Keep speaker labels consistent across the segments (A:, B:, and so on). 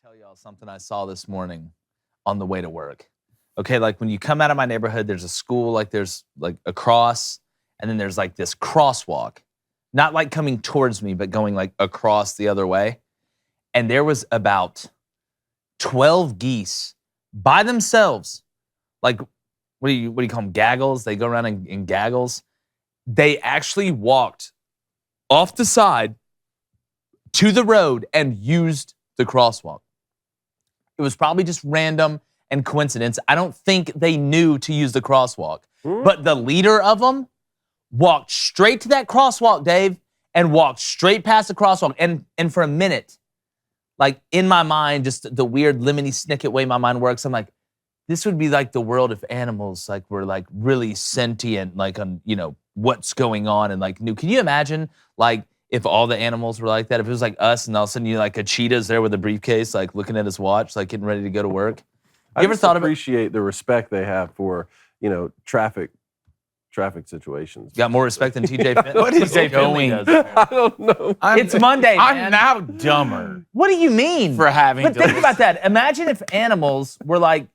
A: tell y'all something I saw this morning on the way to work. Okay, like when you come out of my neighborhood, there's a school, like there's like a cross, and then there's like this crosswalk. Not like coming towards me, but going like across the other way. And there was about 12 geese by themselves. Like, what do you call them? Gaggles? They go around in gaggles. They actually walked off the side to the road and used the crosswalk. It was probably just random and coincidence. I don't think they knew to use the crosswalk. But the leader of them walked straight to that crosswalk, Dave, and walked straight past the crosswalk. And for a minute, like in my mind, just the weird lemony snicket way my mind works, I'm like, this would be like the world if animals like were like really sentient, like on, you know, what's going on and like new. Can you imagine like if all the animals were like that? If it was like us and all of a sudden you like a cheetah's there with a briefcase, like looking at his watch, like getting ready to go to work. You ever thought of it?
B: I appreciate the respect they have for, you know, traffic situations.
A: Got more respect than TJ Finley.
C: What is
A: TJ Finley
C: going?
A: does.
B: I don't know.
A: It's Monday, man.
C: I'm now dumber
A: What do you mean?
C: for having
A: But
C: to
A: think about that. Imagine if animals were like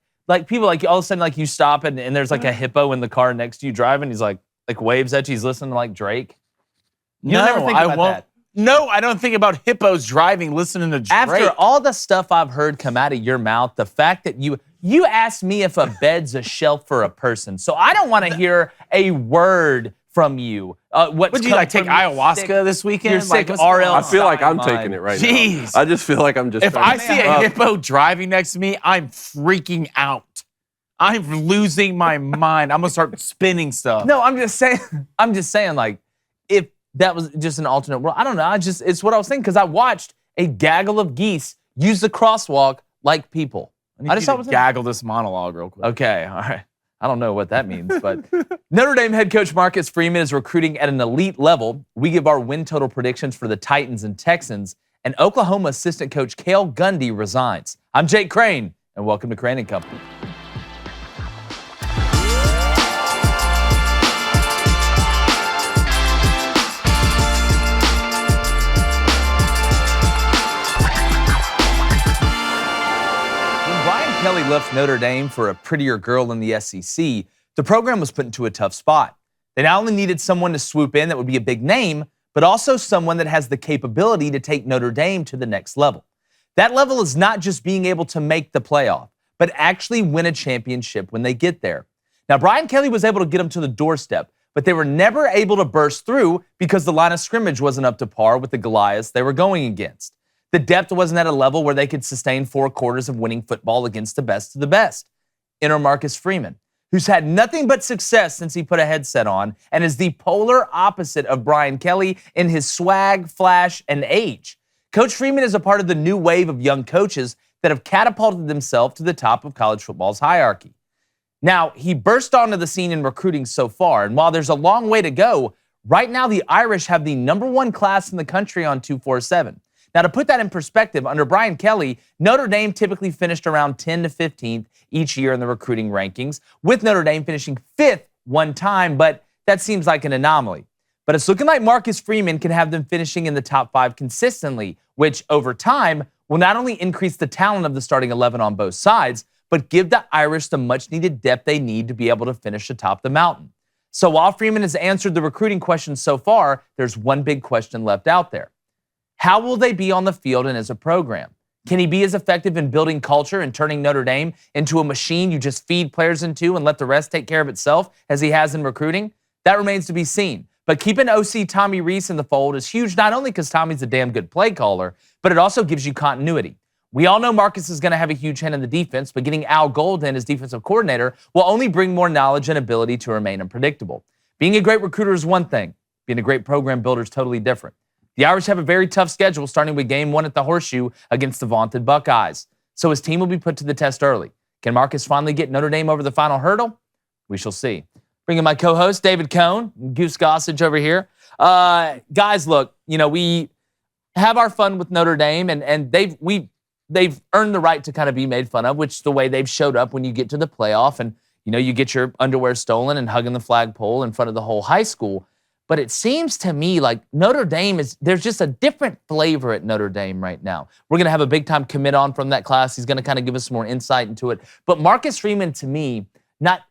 A: people, like all of a sudden, like you stop and there's like a hippo in the car next to you driving. He's like waves at you. He's listening to like Drake. You
C: No,
A: never think
C: I
A: about
C: won't.
A: that.
C: No, I don't think about hippos driving, listening to Drake.
A: After all the stuff I've heard come out of your mouth, the fact that you asked me if a bed's a shelf for a person. So I don't want to hear a word from you.
C: Would you like take ayahuasca this weekend?
A: You're sick
C: what's
A: RL.
C: going on?
B: I feel like I'm
A: Mine.
B: taking it right
C: Jeez.
B: now. I just feel like I'm just.
C: If I see a
B: up.
C: hippo driving next to me, I'm freaking out. I'm losing my mind. I'm gonna start spinning stuff.
A: No, I'm just saying, like, if that was just an alternate world, I don't know. It's what I was thinking because I watched a gaggle of geese use the crosswalk like people.
C: I just thought gaggle this monologue real quick.
A: Okay, all right. I don't know what that means, but Notre Dame head coach Marcus Freeman is recruiting at an elite level. We give our win total predictions for the Titans and Texans, and Oklahoma assistant coach Cale Gundy resigns. I'm Jake Crane, and welcome to Crane & Company. Kelly left Notre Dame for a prettier girl in the SEC, the program was put into a tough spot. They not only needed someone to swoop in that would be a big name, but also someone that has the capability to take Notre Dame to the next level. That level is not just being able to make the playoff, but actually win a championship when they get there. Now, Brian Kelly was able to get them to the doorstep, but they were never able to burst through because the line of scrimmage wasn't up to par with the Goliaths they were going against. The depth wasn't at a level where they could sustain 4 quarters of winning football against the best of the best. Enter Marcus Freeman, who's had nothing but success since he put a headset on and is the polar opposite of Brian Kelly in his swag, flash, and age. Coach Freeman is a part of the new wave of young coaches that have catapulted themselves to the top of college football's hierarchy. Now, he burst onto the scene in recruiting so far, and while there's a long way to go, right now the Irish have the #1 class in the country on 247. Now, to put that in perspective, under Brian Kelly, Notre Dame typically finished around 10 to 15th each year in the recruiting rankings, with Notre Dame finishing 5th one time, but that seems like an anomaly. But it's looking like Marcus Freeman can have them finishing in the top 5 consistently, which over time will not only increase the talent of the starting 11 on both sides, but give the Irish the much-needed depth they need to be able to finish atop the mountain. So while Freeman has answered the recruiting questions so far, there's one big question left out there. How will they be on the field and as a program? Can he be as effective in building culture and turning Notre Dame into a machine you just feed players into and let the rest take care of itself as he has in recruiting? That remains to be seen. But keeping OC Tommy Rees in the fold is huge, not only because Tommy's a damn good play caller, but it also gives you continuity. We all know Marcus is going to have a huge hand in the defense, but getting Al Golden as defensive coordinator will only bring more knowledge and ability to remain unpredictable. Being a great recruiter is one thing. Being a great program builder is totally different. The Irish have a very tough schedule, starting with Game 1 at the Horseshoe against the vaunted Buckeyes. So his team will be put to the test early. Can Marcus finally get Notre Dame over the final hurdle? We shall see. Bringing my co-host, David Cohn, Goose Gossage over here. Guys, look, you know, we have our fun with Notre Dame, and they've earned the right to kind of be made fun of, which is the way they've showed up when you get to the playoff and, you know, you get your underwear stolen and hugging the flagpole in front of the whole high school. But it seems to me like Notre Dame there's just a different flavor at Notre Dame right now. We're going to have a big-time commit on from that class. He's going to kind of give us some more insight into it. But Marcus Freeman, to me,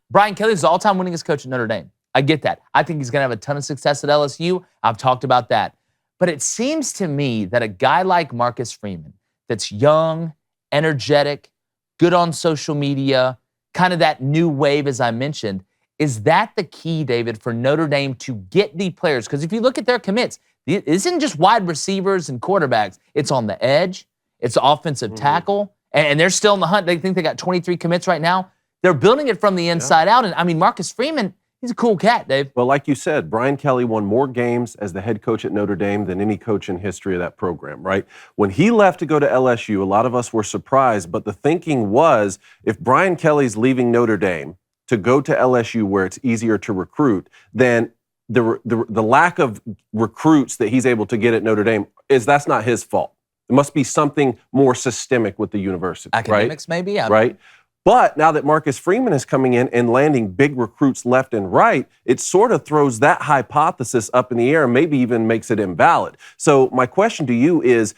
A: Brian Kelly is the all-time winningest coach at Notre Dame. I get that. I think he's going to have a ton of success at LSU. I've talked about that. But it seems to me that a guy like Marcus Freeman, that's young, energetic, good on social media, kind of that new wave, as I mentioned, is that the key, David, for Notre Dame to get the players? Because if you look at their commits, it isn't just wide receivers and quarterbacks. It's on the edge. It's offensive tackle. And they're still in the hunt. They think they got 23 commits right now. They're building it from the inside out. And, I mean, Marcus Freeman, he's a cool cat, Dave.
B: Well, like you said, Brian Kelly won more games as the head coach at Notre Dame than any coach in history of that program, right? When he left to go to LSU, a lot of us were surprised, but the thinking was if Brian Kelly's leaving Notre Dame to go to LSU where it's easier to recruit, then the lack of recruits that he's able to get at Notre Dame that's not his fault. It must be something more systemic with the university,
A: Academics,
B: right?
A: maybe?
B: Right? But now that Marcus Freeman is coming in and landing big recruits left and right, it sort of throws that hypothesis up in the air and maybe even makes it invalid. So my question to you is,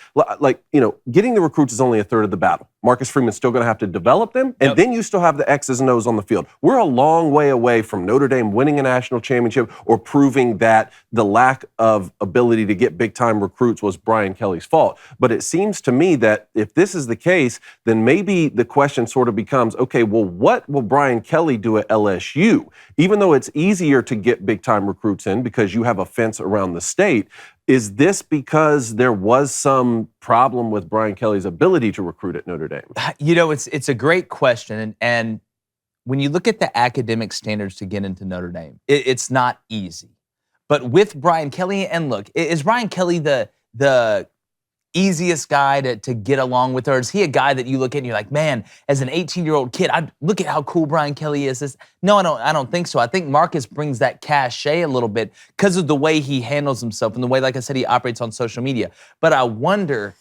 B: getting the recruits is only a third of the battle. Marcus Freeman's still going to have to develop them, and then you still have the X's and O's on the field. We're a long way away from Notre Dame winning a national championship or proving that the lack of ability to get big-time recruits was Brian Kelly's fault. But it seems to me that if this is the case, then maybe the question sort of becomes, okay, well, what will Brian Kelly do at LSU? Even though it's easier to get big-time recruits in because you have a fence around the state, is this because there was some problem with Brian Kelly's ability to recruit at Notre Dame?
A: You know, it's a great question. And when you look at the academic standards to get into Notre Dame, it's not easy. But with Brian Kelly, and look, is Brian Kelly the easiest guy to get along with, or is he a guy that you look at and you're like, man, as an 18-year-old kid, look at how cool Brian Kelly is. No, I don't think so. I think Marcus brings that cachet a little bit because of the way he handles himself and the way, like I said, he operates on social media. But I wonder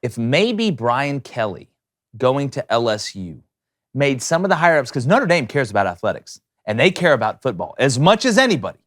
A: if maybe Brian Kelly going to LSU made some of the higher ups, because Notre Dame cares about athletics and they care about football as much as anybody.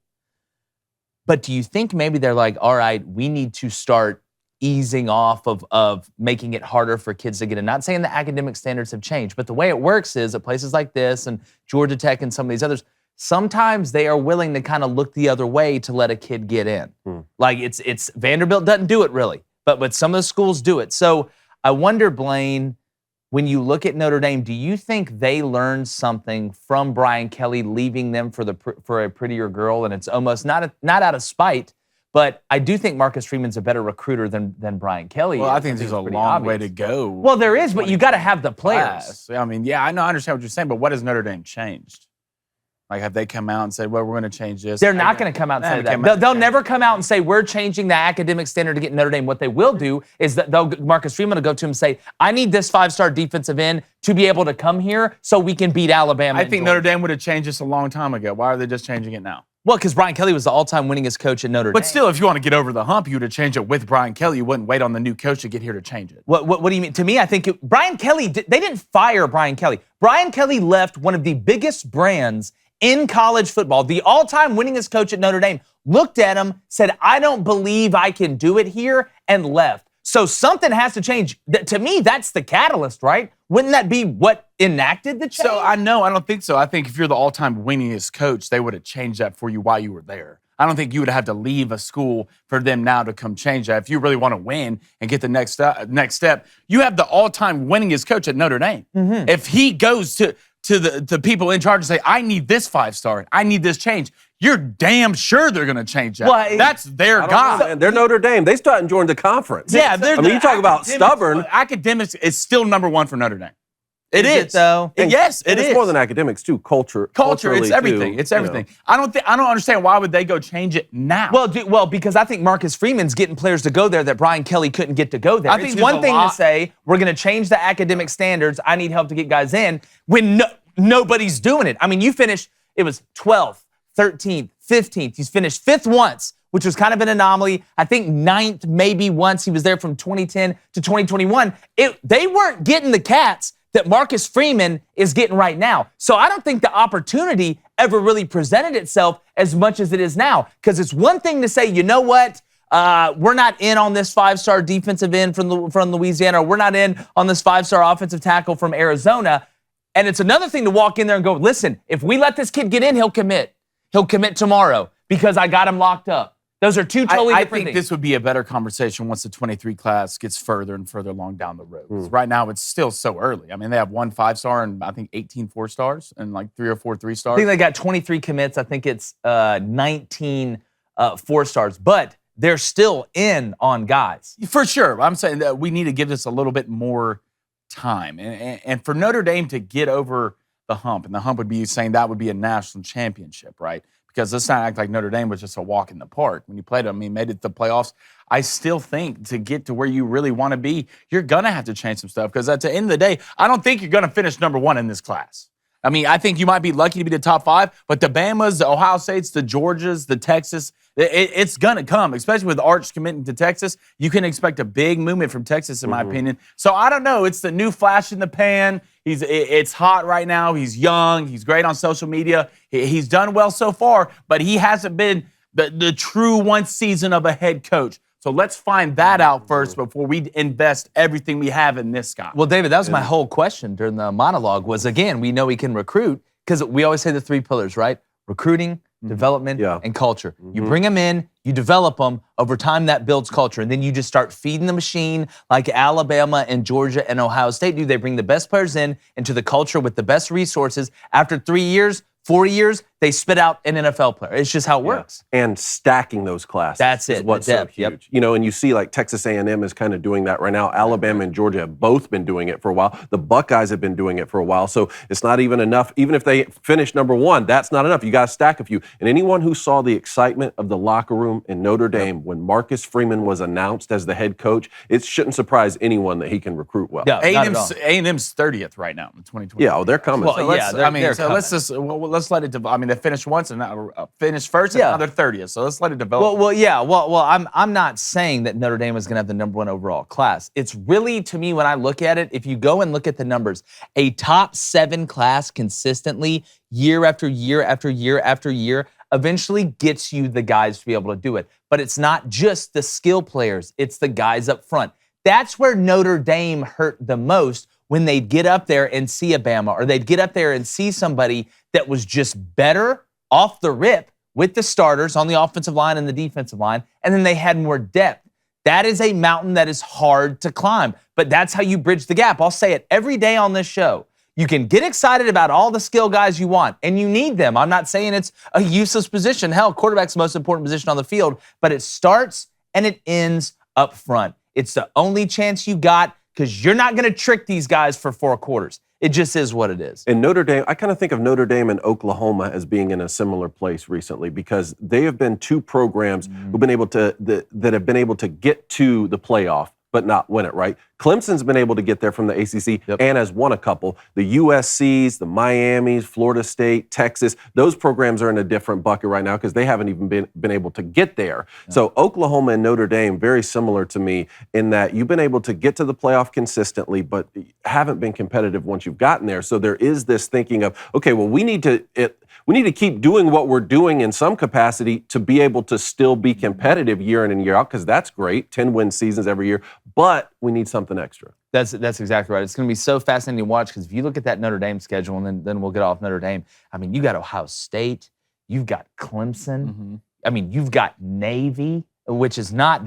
A: But do you think maybe they're like, all right, we need to start easing off of making it harder for kids to get in? Not saying the academic standards have changed, but the way it works is at places like this and Georgia Tech and some of these others, sometimes they are willing to kind of look the other way to let a kid get in. Like it's Vanderbilt doesn't do it really, but some of the schools do it. So I wonder, Blaine, when you look at Notre Dame, do you think they learned something from Brian Kelly leaving them for a prettier girl? And it's almost not out of spite, but I do think Marcus Freeman's a better recruiter than Brian Kelly.
C: Well, I think there's a long way to go.
A: Well, there is, but you got to have the players.
C: I mean, yeah, I understand what you're saying, but what has Notre Dame changed? Like, have they come out and said, well, we're going to change this?
A: They're not going to come out and say that. They'll never come out and say, we're changing the academic standard to get Notre Dame. What they will do is that Marcus Freeman will go to him and say, I need this 5-star defensive end to be able to come here so we can beat Alabama.
C: I think Notre Dame would have changed this a long time ago. Why are they just changing it now?
A: Well, because Brian Kelly was the all-time winningest coach at Notre Dame.
C: But still, if you want to get over the hump, you would have changed it with Brian Kelly. You wouldn't wait on the new coach to get here to change it.
A: What do you mean? To me, I think Brian Kelly, they didn't fire Brian Kelly. Brian Kelly left one of the biggest brands in college football. The all-time winningest coach at Notre Dame looked at him, said, I don't believe I can do it here, and left. So something has to change. To me, that's the catalyst, right? Wouldn't that be what enacted the change?
C: So I don't think so. I think if you're the all-time winningest coach, they would have changed that for you while you were there. I don't think you would have to leave a school for them now to come change that. If you really want to win and get the next step, you have the all-time winningest coach at Notre Dame. Mm-hmm. If he goes to the people in charge and say, I need this 5-star, I need this change, you're damn sure they're going to change that. Well, that's their guy.
B: They're Notre Dame. They still haven't joined the conference.
C: Yeah,
B: you talk about stubborn.
C: Academics is still number one for Notre Dame. It is.
A: Though?
C: Yes, it is.
B: It's more than academics, too. Culture.
C: It's everything.
B: Too,
C: it's everything. I don't understand why would they go change it now.
A: Well, because I think Marcus Freeman's getting players to go there that Brian Kelly couldn't get to go there.
C: I think
A: it's one thing to say, we're going to change the academic standards, I need help to get guys in, when nobody's doing it. I mean, you finished, it was 12th, 13th, 15th. He's finished 5th once, which was kind of an anomaly. I think 9th maybe once. He was there from 2010 to 2021. They weren't getting the Cats that Marcus Freeman is getting right now. So I don't think the opportunity ever really presented itself as much as it is now. Because it's one thing to say, you know what? We're not in on this 5-star defensive end from Louisiana, or we're not in on this 5-star offensive tackle from Arizona. And it's another thing to walk in there and go, listen, if we let this kid get in, he'll commit. He'll commit tomorrow because I got him locked up. Those are two totally different things.
C: I think this would be a better conversation once the 23 class gets further and further along down the road. Right now, it's still so early. I mean, they have 1 5-star and I think 18 4-stars and like 3 or 4 3-stars.
A: I think they got 23 commits. I think it's 19 4-stars. But they're still in on guys.
C: For sure. I'm saying that we need to give this a little bit more time. And for Notre Dame to get over the hump, and the hump would be saying that would be a national championship, right? Because let's not act like Notre Dame was just a walk in the park. When you played them, made it to the playoffs. I still think to get to where you really want to be, you're going to have to change some stuff. Because at the end of the day, I don't think you're going to finish number 1 in this class. I mean, I think you might be lucky to be the top 5, but the Bamas, the Ohio States, the Georgias, the Texas, it's going to come, especially with Arch committing to Texas. You can expect a big movement from Texas, in my opinion. So I don't know. It's the new flash in the pan. It's hot right now. He's young. He's great on social media. He's done well so far, but he hasn't been the true one season of a head coach. So let's find that out first before we invest everything we have in this guy.
A: Well, David, that was my whole question during the monologue was, again, we know he can recruit because we always say the 3 pillars, right? Recruiting, development, and culture. You bring them in, you develop them. Over time, that builds culture. And then you just start feeding the machine like Alabama and Georgia and Ohio State do. They bring the best players in into the culture with the best resources. After 3 years, 4 years, they spit out an NFL player. It's just how it works.
B: And stacking those classes.
A: That's it.
B: Is what's so huge. You know, and you see like Texas A&M is kind of doing that right now. Alabama and Georgia have both been doing it for a while. The Buckeyes have been doing it for a while. So it's not even enough. Even if they finish number 1, that's not enough. You got to stack a few. And anyone who saw the excitement of the locker room in Notre Dame when Marcus Freeman was announced as the head coach, it shouldn't surprise anyone that he can recruit well.
A: Yeah,
C: A&M's 30th right now in 2020.
B: Yeah, they're coming.
A: Well,
B: So
C: let's let it develop. I mean, they finished once and now finished first, and now they're 30th. So let's let it develop.
A: I'm not saying that Notre Dame is going to have the number 1 overall class. It's really, to me, when I look at it, if you go and look at the numbers, a top 7 class consistently, year after year after year after year, eventually gets you the guys to be able to do it. But it's not just the skill players; it's the guys up front. That's where Notre Dame hurt the most, when they'd get up there and see a Bama, or they'd get up there and see somebody that was just better off the rip with the starters on the offensive line and the defensive line, and then they had more depth. That is a mountain that is hard to climb, but that's how you bridge the gap. I'll say it every day on this show. You can get excited about all the skill guys you want, and you need them. I'm not saying it's a useless position. Hell, quarterback's the most important position on the field, but it starts and it ends up front. It's the only chance you got, because you're not going to trick these guys for 4 quarters. It just is what it is.
B: And Notre Dame, I kind of think of Notre Dame and Oklahoma as being in a similar place recently, because they have been 2 programs who've been able to that have been able to get to the playoff but not win it, right? Clemson's been able to get there from the ACC and has won a couple. The USCs, the Miamis, Florida State, Texas, those programs are in a different bucket right now because they haven't even been able to get there. Yeah. So Oklahoma and Notre Dame, very similar to me in that you've been able to get to the playoff consistently, but haven't been competitive once you've gotten there. So there is this thinking of, okay, well, we need to keep doing what we're doing in some capacity to be able to still be competitive year in and year out, because that's great, 10-win seasons every year, but we need something extra.
A: That's exactly right. It's going to be so fascinating to watch, because if you look at that Notre Dame schedule, and then we'll get off Notre Dame, I mean, you got Ohio State, you've got Clemson, I mean, you've got Navy, which is not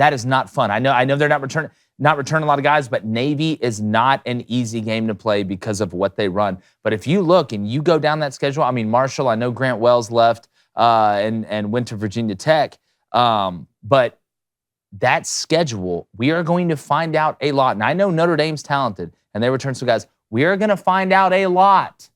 A: fun. I know they're not returning a lot of guys, but Navy is not an easy game to play because of what they run. But if you look and you go down that schedule, I mean, Marshall, I know Grant Wells left and went to Virginia Tech, but that schedule, we are going to find out a lot. And I know Notre Dame's talented, and they return some guys. We are going to find out a lot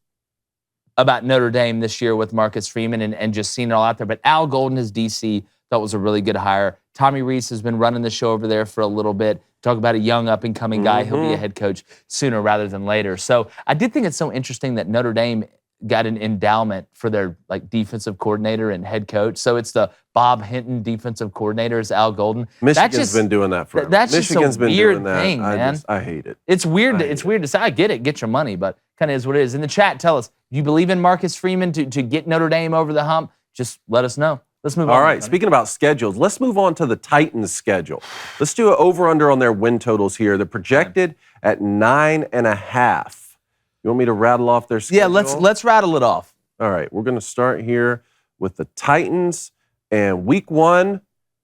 A: about Notre Dame this year with Marcus Freeman and just seeing it all out there. But Al Golden, his DC, thought was a really good hire. Tommy Reese has been running the show over there for a little bit. Talk about a young up-and-coming guy. He'll be a head coach sooner rather than later. So I did think it's so interesting that Notre Dame got an endowment for their like defensive coordinator and head coach. So it's the Bob Hinton defensive coordinator is Al Golden.
B: Michigan's been doing that forever.
A: That's
B: Michigan's
A: just a
B: been
A: weird
B: doing that.
A: thing, man.
B: I hate it.
A: It's weird. It's weird to say. I get it. Get your money, but kind of is what it is. In the chat, tell us, do you believe in Marcus Freeman to get Notre Dame over the hump? Just let us know. Let's move on.
B: All right. Speaking about schedules, let's move on to the Titans' schedule. Let's do an over/under on their win totals here. They're projected at 9.5. You want me to rattle off their schedule?
A: Yeah, let's rattle it off.
B: All right. We're going to start here with the Titans. And week 1,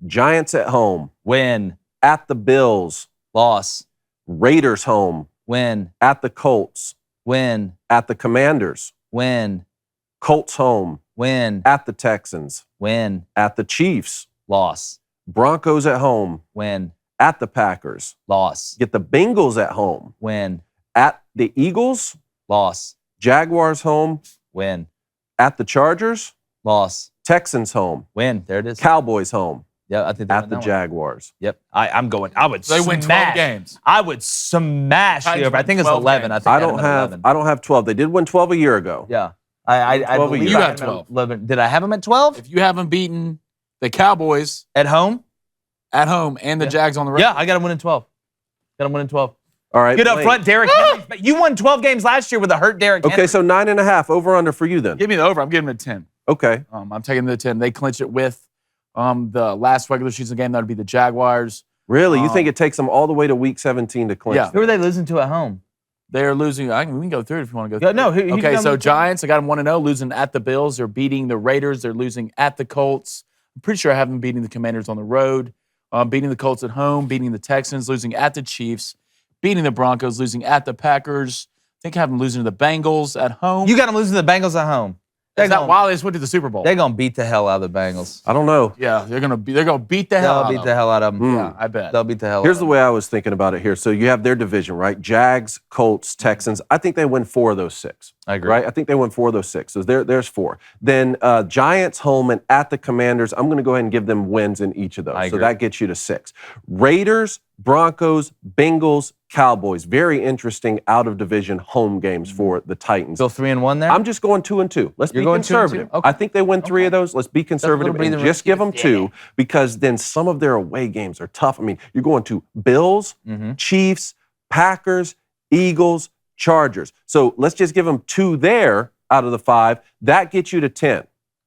B: Giants at home.
A: Win.
B: At the Bills.
A: Loss.
B: Raiders home.
A: Win.
B: At the Colts.
A: Win.
B: At the Commanders.
A: Win.
B: Colts home.
A: Win.
B: At the Texans.
A: Win.
B: At the Chiefs.
A: Loss.
B: Broncos at home.
A: Win.
B: At the Packers.
A: Loss.
B: Get the Bengals at home.
A: Win.
B: At the Eagles.
A: Loss.
B: Jaguars home.
A: Win.
B: At the Chargers.
A: Loss.
B: Texans home.
A: Win. There it is.
B: Cowboys home.
A: Yeah, I think they
B: At
A: win
B: the
A: that one.
B: Jaguars.
A: Yep. I'm going. I would
C: They win 12 games.
A: I would smash the
C: Titans
A: over. I
C: win
A: think it's
C: 12
A: 11.
C: games.
A: I think
B: I don't have 12. They did win 12 a year ago.
A: Yeah. I
B: 12 a
A: believe
B: year.
C: You
A: I
C: got
A: had them at
C: 12.
A: 11. Did I have them at 12?
C: If you haven't beaten the Cowboys
A: At home?
C: at home and the
A: Yeah.
C: Jags on the road,
A: Yeah, I got them winning 12. Got them winning 12.
B: All right.
A: Good up
B: Blake.
A: front, Derrick Henry. But you won 12 games last year with a hurt Derrick Henry.
B: Okay, so 9.5 over/under for you then.
C: give me the over. I'm giving it a 10.
B: Okay.
C: I'm taking the 10. They clinch it with the last regular season game. That would be the Jaguars.
B: Really? You think it takes them all the way to week 17 to clinch?
C: Yeah.
A: Who are they losing to at home?
C: They're losing. We can go through it if you want to go
A: Yeah,
C: through
A: no,
C: it.
A: who- you can
C: Okay,
A: go
C: so
A: with-
C: Giants, I got them 1-0, losing at the Bills. They're beating the Raiders. They're losing at the Colts. I'm pretty sure I have them beating the Commanders on the road, beating the Colts at home, beating the Texans, losing at the Chiefs, beating the Broncos, losing at the Packers. I think I have them losing to the Bengals at home.
A: You got them losing to the Bengals at home.
C: Is that while they just went to the Super Bowl?
A: They're going to beat the hell out of the Bengals.
B: I don't know.
C: Yeah, they're gonna beat the hell
A: They'll
C: out
A: beat
C: of
A: the
C: them.
A: hell out of them.
C: Yeah, I bet.
A: They'll beat the hell
B: Here's
A: out
B: the
A: of
B: way I was thinking about it here. So you have their division, right? Jags, Colts, Texans. I think they win 4 of those 6.
A: I agree.
B: Right? I think they win 4 of those 6. So there's 4. Then Giants home and at the Commanders. I'm going to go ahead and give them wins in each of those.
A: I
B: So
A: agree.
B: that gets you to 6. Raiders, Broncos, Bengals, Cowboys. Very interesting out of division home games for the Titans.
A: Still 3-1 there?
B: I'm just going 2-2. Let's
A: You're
B: be
A: going 2 and 2?
B: conservative.
A: Okay.
B: I think they win 3 of those. Let's be conservative
A: breather
B: and
A: room.
B: just give them 2 because then some of their away games are tough. I mean, you're going to Bills, Chiefs, Packers, Eagles, Chargers. So let's just give them 2 there out of the 5. That gets you to 10.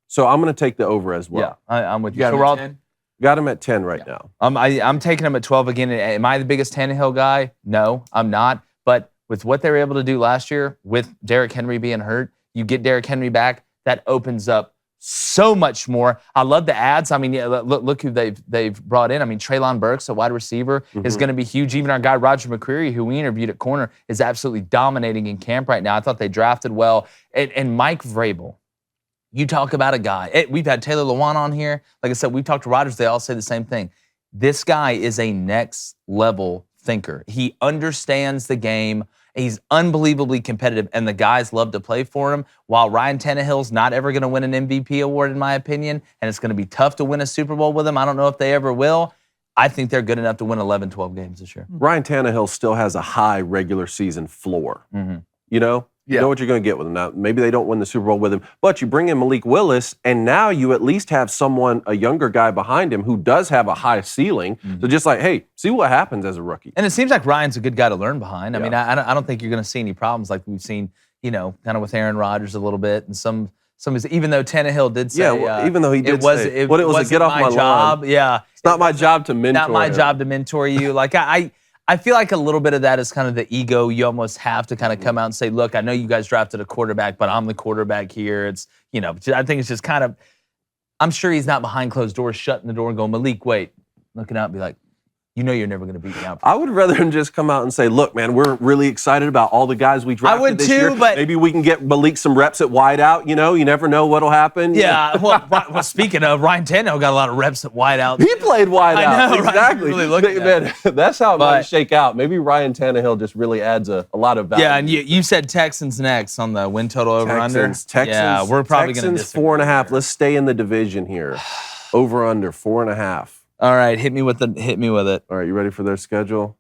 B: So I'm going to take the over as well.
A: Yeah, I'm with you.
C: You got
A: So
C: them
A: we're
C: at
A: all-
C: 10?
B: Got them at 10 right now.
A: I'm taking them at 12 again. Am I the biggest Tannehill guy? No, I'm not. But with what they were able to do last year, with Derrick Henry being hurt, you get Derrick Henry back, that opens up so much more. I love the ads. I mean, yeah, look who they've brought in. I mean, Treylon Burks, a wide receiver, is going to be huge. Even our guy Roger McCreary, who we interviewed at corner, is absolutely dominating in camp right now. I thought they drafted well. And Mike Vrabel. You talk about a guy. We've had Taylor Lewan on here. Like I said, we've talked to Rodgers. They all say the same thing. This guy is a next level thinker. He understands the game. He's unbelievably competitive, and the guys love to play for him. While Ryan Tannehill's not ever going to win an MVP award, in my opinion, and it's going to be tough to win a Super Bowl with him. I don't know if they ever will. I think they're good enough to win 11, 12 games this year.
B: Ryan Tannehill still has a high regular season floor. You know? You know what you're going to get with him. Now, maybe they don't win the Super Bowl with him, but you bring in Malik Willis, and now you at least have someone, a younger guy behind him who does have a high ceiling. So just like, hey, see what happens as a rookie.
A: And it seems like Ryan's a good guy to learn behind. I
B: Yeah.
A: mean, I don't think you're going to see any problems like we've seen, kind of with Aaron Rodgers a little bit, and some even though Tannehill did say,
B: even though he did
A: it was
B: say,
A: it
B: what it was a
A: wasn't
B: get off
A: my
B: my lawn.
A: job. Yeah,
B: It's not my job to mentor
A: not my
B: him.
A: job to mentor you. Like I feel like a little bit of that is kind of the ego. You almost have to kind of come out and say, look, I know you guys drafted a quarterback, but I'm the quarterback here. It's, I think it's just kind of, I'm sure he's not behind closed doors, shutting the door and going, Malik, wait, looking out and be like, you're never going to beat me out.
B: I would rather him just come out and say, look, man, we're really excited about all the guys we drafted
A: would
B: this
A: too,
B: year.
A: but-
B: maybe we can get Malik some reps at wideout. You never know what'll happen.
A: Yeah, well, speaking of, Ryan Tannehill got a lot of reps at wideout.
B: He played wideout.
A: I know, right?
B: Exactly.
A: Really looked at
B: Man, that's how it might
A: But-
B: shake out. Maybe Ryan Tannehill just really adds a lot of value.
A: Yeah, and you said Texans next on the win total over under.
B: Texans.
A: Yeah, we're probably going to
B: Texans 4.5. Let's stay in the division here. Over under 4.5.
A: All right, hit me with it.
B: All right, you ready for their schedule?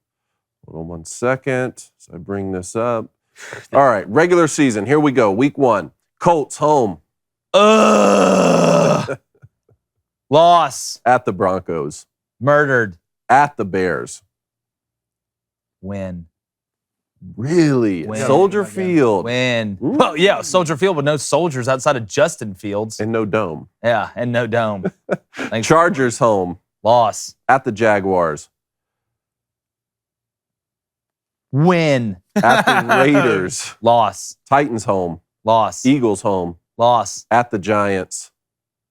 B: Hold on 1 second as I bring this up. All right, regular season. Here we go. Week 1. Colts home.
A: Ugh. Loss.
B: At the Broncos.
A: Murdered.
B: At the Bears.
A: Win.
B: Really?
A: Win.
B: Soldier Field.
A: Win.
B: Ooh.
A: Well, yeah, Soldier Field with no soldiers outside of Justin Fields.
B: And no dome.
A: Yeah, and no dome. Thanks.
B: Chargers home.
A: Loss.
B: At the Jaguars.
A: Win.
B: At the Raiders.
A: Loss.
B: Titans home.
A: Loss.
B: Eagles home.
A: Loss.
B: At the Giants.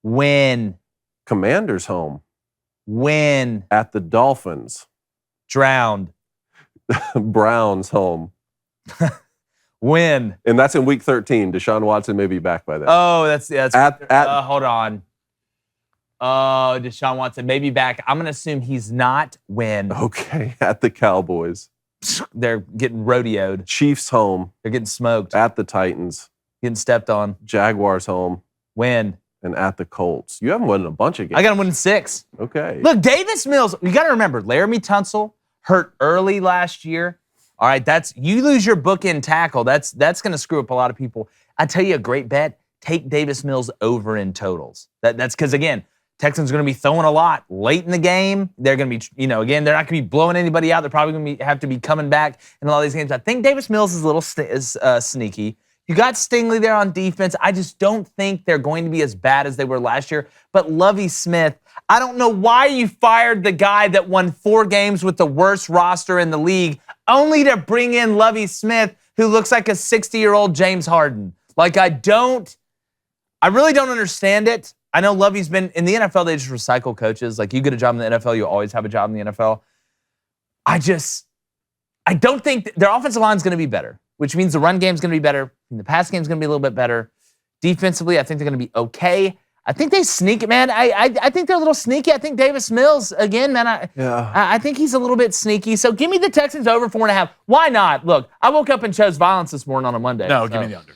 A: Win.
B: Commanders home.
A: Win.
B: At the Dolphins.
A: Drowned.
B: Browns home.
A: Win.
B: And that's in week 13. Deshaun Watson may be back by then.
A: Oh, that's
B: At
A: hold on. Oh, Deshaun Watson may be back. I'm going to assume he's not. Win.
B: Okay. At the Cowboys.
A: They're getting rodeoed.
B: Chiefs home.
A: They're getting smoked.
B: At the Titans.
A: Getting stepped on.
B: Jaguars home.
A: Win.
B: And at the Colts. You haven't won a bunch of games.
A: I got him winning 6.
B: Okay.
A: Look, Davis Mills, you got to remember, Laramie Tunsil hurt early last year. All right, you lose your bookend tackle. That's going to screw up a lot of people. I tell you a great bet, take Davis Mills over in totals. That's because, again, Texans are going to be throwing a lot late in the game. They're going to be, again, they're not going to be blowing anybody out. They're probably going to have to be coming back in a lot of these games. I think Davis Mills is a little sneaky. You got Stingley there on defense. I just don't think they're going to be as bad as they were last year. But Lovie Smith, I don't know why you fired the guy that won 4 games with the worst roster in the league, only to bring in Lovie Smith, who looks like a 60-year-old James Harden. Like, I really don't understand it. I know Lovie's been in the NFL, they just recycle coaches. Like, you get a job in the NFL, you always have a job in the NFL. I don't think their offensive line is going to be better, which means the run game is going to be better. The pass game is going to be a little bit better. Defensively, I think they're going to be okay. I think they sneak it, man. I think they're a little sneaky. I think Davis Mills, again, man, I think he's a little bit sneaky. So give me the Texans over 4.5. Why not? Look, I woke up and chose violence this morning on a Monday.
C: No, give me the under.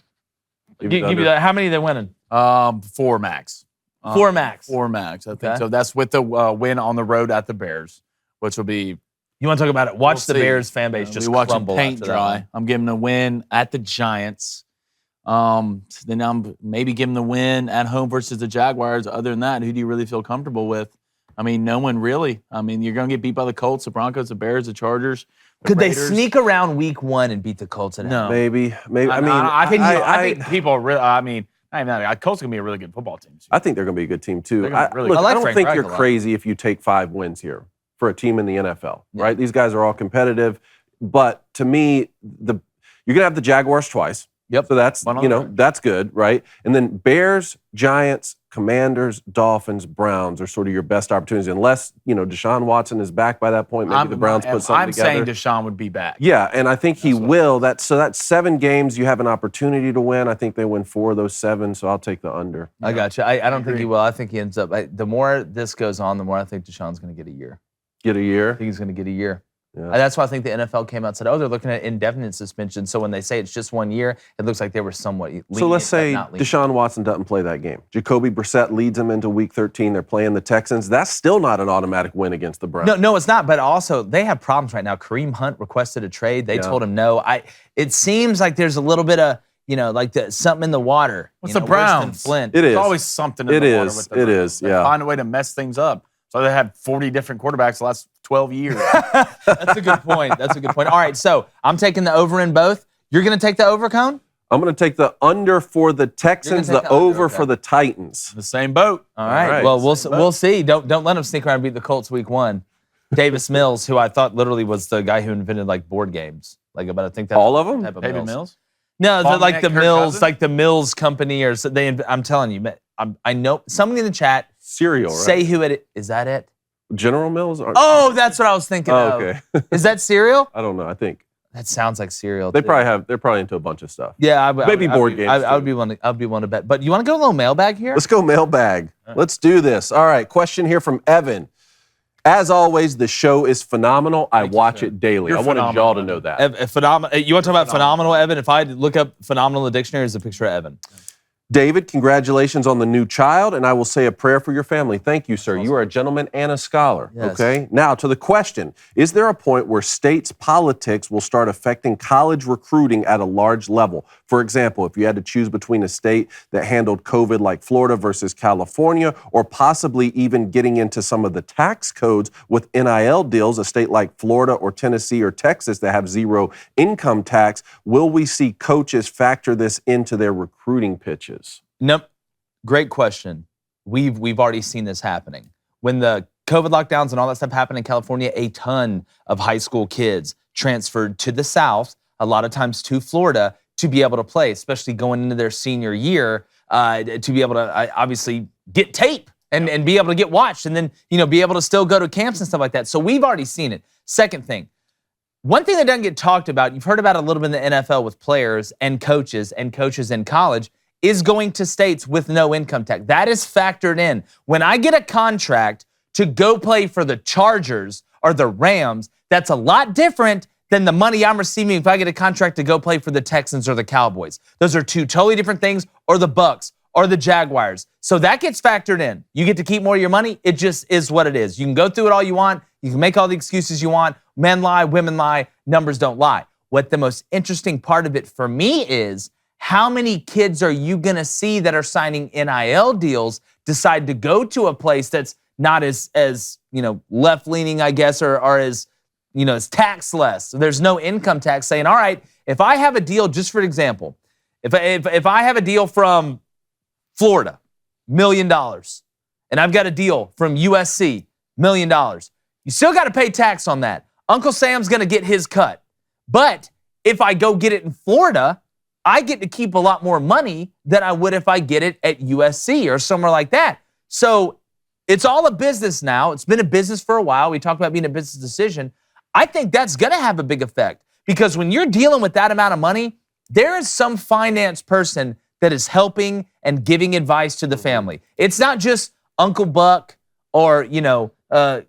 A: Give me that. How many are they winning?
C: 4 max.
A: 4 max.
C: 4 max, I think.
A: Okay.
C: So that's with the win on the road at the Bears, which will be.
A: You want to talk about it? Watch the
C: see.
A: Bears fan base just
C: we watch them
A: crumble
C: paint
A: after that
C: dry.
A: one.
C: I'm giving a win at the Giants. Then I'm maybe giving the win at home versus the Jaguars. Other than that, who do you really feel comfortable with? I mean, no one really. I mean, you're going to get beat by the Colts, the Broncos, the Bears, the Chargers.
A: Could they
C: Raiders.
A: sneak around week 1 and beat the Colts?
C: No.
B: Maybe.
C: I think people are really. I mean, not even that. Colts are going to be a really good football team.
B: I think they're going to be a good team too.
C: They're gonna be really
B: Look,
C: good.
A: I like
B: I don't
A: Frank
B: think
A: Reich
B: you're
A: a lot.
B: crazy if you take 5 wins here for a team in the NFL,
A: Yeah.
B: right? These guys are all competitive, but to me, you're going to have the Jaguars twice.
A: Yep.
B: So that's
C: One on the road.
B: that's good, right? And then Bears, Giants, Commanders, Dolphins, Browns are sort of your best opportunities, unless Deshaun Watson is back by that point. Maybe the Browns put something
C: I'm
B: together.
C: saying Deshaun would be back.
B: Yeah, and I think he
C: That's what-
B: will. That's 7 games you have an opportunity to win. I think they win 4 of those 7, so I'll take the under.
A: I got you. I don't think
C: agree.
A: he will. I think he ends up. The more this goes on, the more I think Deshaun's going to get a year.
B: Get a
A: I
B: year.
A: think he's going to get a year.
B: Yeah.
A: That's why I think the NFL came out and said, they're looking at indefinite suspension. So when they say it's just 1 year, it looks like they were somewhat lenient.
B: So let's say
A: but not lenient.
B: Deshaun Watson doesn't play that game. Jacoby Brissett leads them into Week 13. They're playing the Texans. That's still not an automatic win against the Browns.
A: No, it's not. But also, they have problems right now. Kareem Hunt requested a trade. They told him no. It seems like there's a little bit of, something in the water.
C: What's
A: You
C: the
A: know, worse than
C: Browns?
A: Flint.
B: It is.
C: There's always something in
B: It
C: the water
B: is.
C: with the
B: It
C: Browns.
B: is,
C: They
B: yeah.
C: find a way to mess things up. So they had 40 different quarterbacks the last 12 years.
A: That's a good point. All right, so I'm taking the over in both. You're going to take the over, Cone?
B: I'm going to take the under for the Texans,
A: take
B: the
A: the under,
B: over
A: okay.
B: for the Titans.
C: The same boat.
A: All right.
B: right.
A: Well, we'll see. Don't let them sneak around and beat the Colts week 1. Davis Mills, who I thought literally was the guy who invented board games. But I think that's
B: All of them?
A: type of
C: David Mills?
A: No,
C: Paul
A: like
C: Mack,
A: the
C: Kirk
A: Mills,
C: Cousins?
A: like the Mills company, or so I'm telling you, I know somebody in the chat
B: Cereal, right?
A: say who it is. That it?
B: General Mills?
A: Oh, that's what I was thinking.
B: Oh,
A: of.
B: okay.
A: Is that cereal?
B: I don't know. I think
A: That sounds like cereal.
B: they're
A: too.
B: probably into a bunch of stuff.
A: Yeah,
B: Maybe board games,
A: I would
B: too.
A: be one. I'd be one to bet. But you want to go a little mailbag here?
B: Let's go mailbag. Let's do this. All right, question here from Evan. As always, the show is phenomenal. I watch it daily.
C: You're
B: I wanted
C: phenomenal,
B: y'all to
C: man.
B: know that.
A: You want to talk about phenomenal, Evan? If I look up phenomenal in the dictionary, it's a picture of Evan.
B: David, congratulations on the new child, and I will say a prayer for your family. Thank you, sir. You are a gentleman and a scholar,
A: Yes.
B: okay? Now, to the question, is there a point where states' politics will start affecting college recruiting at a large level? For example, if you had to choose between a state that handled COVID like Florida versus California, or possibly even getting into some of the tax codes with NIL deals, a state like Florida or Tennessee or Texas that have zero income tax, will we see coaches factor this into their recruiting pitches?
A: Nope. Great question. We've already seen this happening. When the COVID lockdowns and all that stuff happened in California, a ton of high school kids transferred to the South, a lot of times to Florida, to be able to play, especially going into their senior year, to be able to obviously get tape and be able to get watched, and then be able to still go to camps and stuff like that. So we've already seen it. Second thing, one thing that doesn't get talked about, you've heard about a little bit in the NFL with players and coaches in college, is going to states with no income tax. That is factored in. When I get a contract to go play for the Chargers or the Rams, that's a lot different than the money I'm receiving if I get a contract to go play for the Texans or the Cowboys. Those are two totally different things, or the Bucks or the Jaguars. So that gets factored in. You get to keep more of your money. It just is what it is. You can go through it all you want. You can make all the excuses you want. Men lie, women lie, numbers don't lie. What the most interesting part of it for me is, how many kids are you going to see that are signing NIL deals decide to go to a place that's not as left-leaning, I guess, or as, as tax less? So there's no income tax, saying, all right, if I have a deal, just for example, if I have a deal from Florida, $1 million, and I've got a deal from USC, $1 million, you still got to pay tax on that. Uncle Sam's going to get his cut. But if I go get it in Florida, I get to keep a lot more money than I would if I get it at USC or somewhere like that. So it's all a business now. It's been a business for a while. We talked about being a business decision. I think that's going to have a big effect, because when you're dealing with that amount of money, there is some finance person that is helping and giving advice to the family. It's not just Uncle Buck or,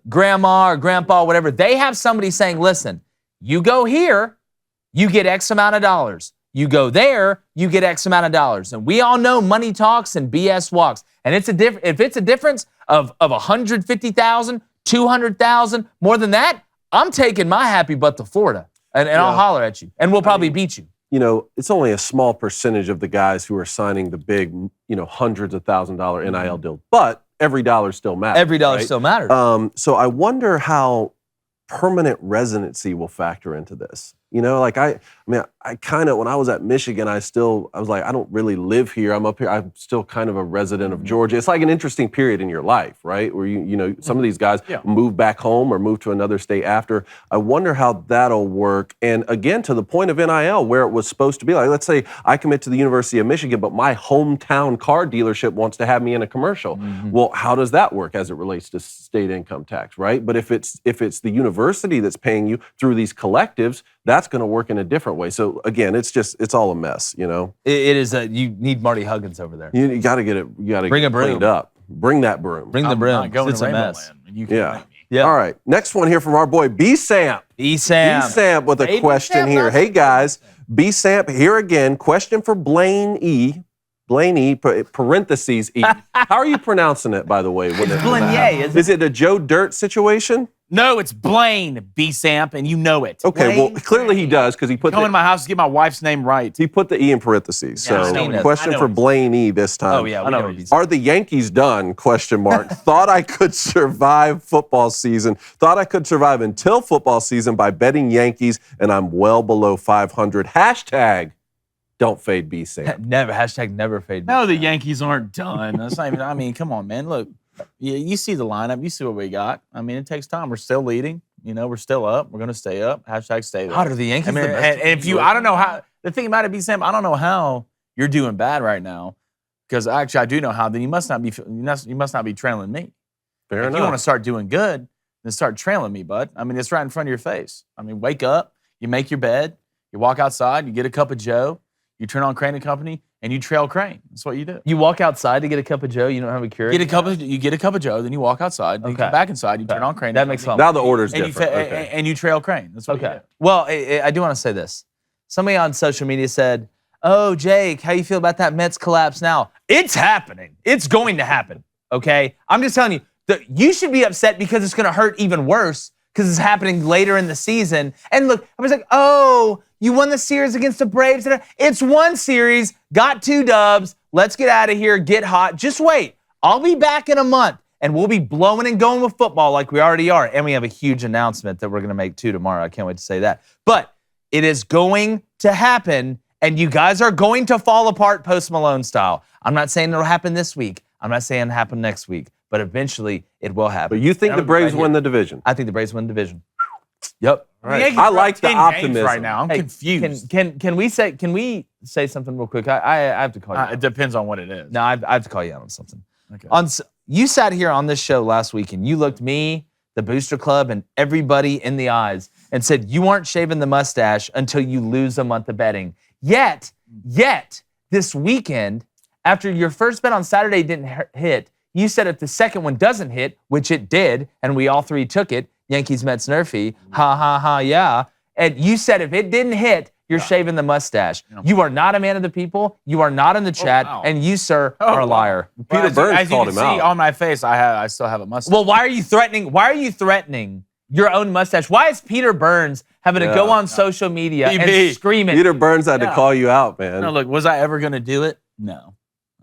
A: grandma or grandpa, whatever. They have somebody saying, listen, you go here, you get X amount of dollars. You go there, you get X amount of dollars. And we all know money talks and BS walks. And if it's a difference of 150,000, 200,000, more than that, I'm taking my happy butt to Florida. And I'll holler at you. And we'll probably beat you.
B: It's only a small percentage of the guys who are signing the big, hundreds of $1,000 NIL deals. But every dollar still matters.
A: Every dollar still matters.
B: So I wonder how permanent residency will factor into this. I kind of, when I was at Michigan, I was like, I don't really live here. I'm up here. I'm still kind of a resident of Georgia. It's like an interesting period in your life, right? Where some of these guys move back home or move to another state after. I wonder how that'll work. And again, to the point of NIL, where it was supposed to be, like, let's say I commit to the University of Michigan, but my hometown car dealership wants to have me in a commercial. Mm-hmm. Well, how does that work as it relates to state income tax, right? But if it's the university that's paying you through these collectives, that's going to work in a different way. So again, it's all a mess,
A: It is you need Marty Huggins over there.
B: You got to get it. You got to get it cleaned up. Bring that broom.
A: Bring the broom.
C: It's
A: a mess.
C: You can make me.
A: Yeah.
B: All right. Next one here from our boy B-Samp.
A: B-Samp
B: with a question here. Hey guys, B-Samp here again. Question for Blaine E. Parentheses E. How are you pronouncing it, by the way?
A: It's Blanier,
B: is it a Joe Dirt situation?
C: No, it's Blaine B-Samp, and you know it.
B: Okay, well, clearly he does, because he put
C: Come in my house to get my wife's name right.
B: He put the E in parentheses.
A: Yeah,
B: so, question for Blaine E this time.
A: Oh, yeah, I know.
B: Are the Yankees done? Question mark. Thought I could survive football season. Thought I could survive until football season by betting Yankees, and I'm well below 500. Hashtag don't fade B-Samp.
A: Never. Hashtag never fade
C: No, the Yankees aren't done. That's not even, come on, man. Look. You see the lineup. You see what we got. It takes time. We're still leading. We're still up. We're going to stay up. Hashtag stay there.
A: How do the Yankees?
C: And if you, I don't know how. The thing about it, B-Sam, I don't know how you're doing bad right now, because actually I do know how. Then you must not be. You must not be trailing me.
B: Fair enough.
C: If you want to start doing good, then start trailing me, bud. It's right in front of your face. Wake up. You make your bed. You walk outside. You get a cup of Joe. You turn on Crane and Company. And you trail Crane. That's what you do.
A: You walk outside to get a cup of Joe. You don't have a Keurig.
C: You get a cup of Joe. Then you walk outside. Then you come back inside. You turn on Crane.
A: That makes sense.
B: Now the order's different.
C: And you trail Crane. That's what you do.
A: Well, I do want to say this. Somebody on social media said, oh, Jake, how you feel about that Mets collapse now? It's happening. It's going to happen, okay? I'm just telling you, you should be upset because it's going to hurt even worse because it's happening later in the season. And look, I was like, oh, you won the series against the Braves. It's one series, got 2 dubs. Let's get out of here, get hot. Just wait. I'll be back in a month, and we'll be blowing and going with football like we already are. And we have a huge announcement that we're going to make, too, tomorrow. I can't wait to say that. But it is going to happen, and you guys are going to fall apart Post Malone style. I'm not saying it'll happen this week. I'm not saying it'll happen next week. But eventually, it will happen.
B: But you think the Braves win the division?
A: I think the Braves win the division. Yep.
B: All right. I like the optimism
C: right now. I'm confused.
A: Can we say something real quick? I have to call you.
C: It depends on what it is.
A: No, I have to call you out on something.
C: Okay.
A: You sat here on this show last week and you looked me, the Booster Club, and everybody in the eyes and said you aren't shaving the mustache until you lose a month of betting. Yet, this weekend, after your first bet on Saturday didn't hit, you said if the second one doesn't hit, which it did, and we all 3 took it, Yankees, Mets, Nerfy, yeah. And you said if it didn't hit, you're shaving the mustache. Yeah. You are not a man of the people. You are not in the chat, and you, sir, are a liar.
B: Well, Peter Burns called him out. As you can see
C: on my face, I still have a mustache.
A: Well, why are you threatening your own mustache? Why is Peter Burns having to go on social media and scream it?
B: Peter Burns had to call you out, man.
C: No, look, was I ever going to do it? No.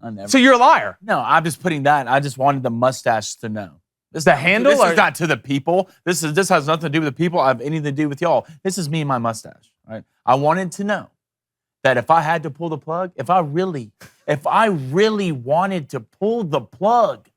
C: I never.
A: So you're a liar.
C: No, I'm just putting that. I just wanted the mustache to know.
A: The handle?
C: This is not to the people. This has nothing to do with the people. I have anything to do with y'all. This is me and my mustache, right? I wanted to know that if I had to pull the plug, if I really wanted to pull the plug,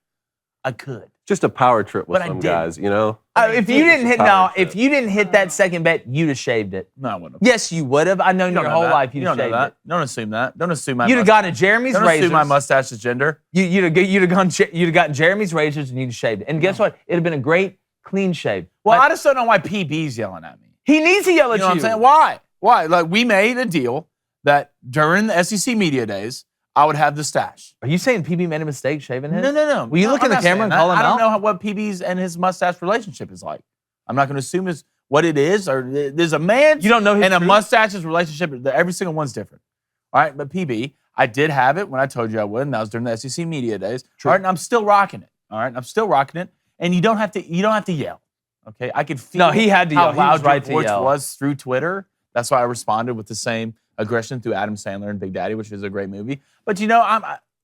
C: I could.
B: Just a power trip with some guys, you know?
A: If you didn't hit that second bet, you'd have shaved it.
C: No, I wouldn't have.
A: Yes, you would have. I know your whole life you'd have shaved it.
C: Don't assume that. Don't assume my
A: You'd have gotten Jeremy's razors.
C: Don't assume my mustache's gender.
A: You'd have gotten Jeremy's razors and you'd have shaved it. And guess what? It'd have been a great, clean shave.
C: Well, I just don't know why PB's yelling at me.
A: He needs to yell at you.
C: You know what I'm saying? Why? Why? Like, we made a deal that during the SEC media days, I would have the stash.
A: Are you saying PB made a mistake shaving his?
C: No.
A: Will you look in the camera and call him out?
C: I don't know what PB's and his mustache relationship is like. I'm not going to assume what it is. Or there's a man
A: you don't know his
C: and
A: truth?
C: A mustache's relationship. Every single one's different. All right, but PB, I did have it when I told you I would, and that was during the SEC media days.
A: True.
C: All right, and I'm still rocking it. All right, I'm still rocking it, and you don't have to yell. Okay, I could feel.
A: No, he had to yell.
C: How loud
A: right
C: your voice was through Twitter. That's why I responded with the same aggression through Adam Sandler and Big Daddy, which is a great movie. But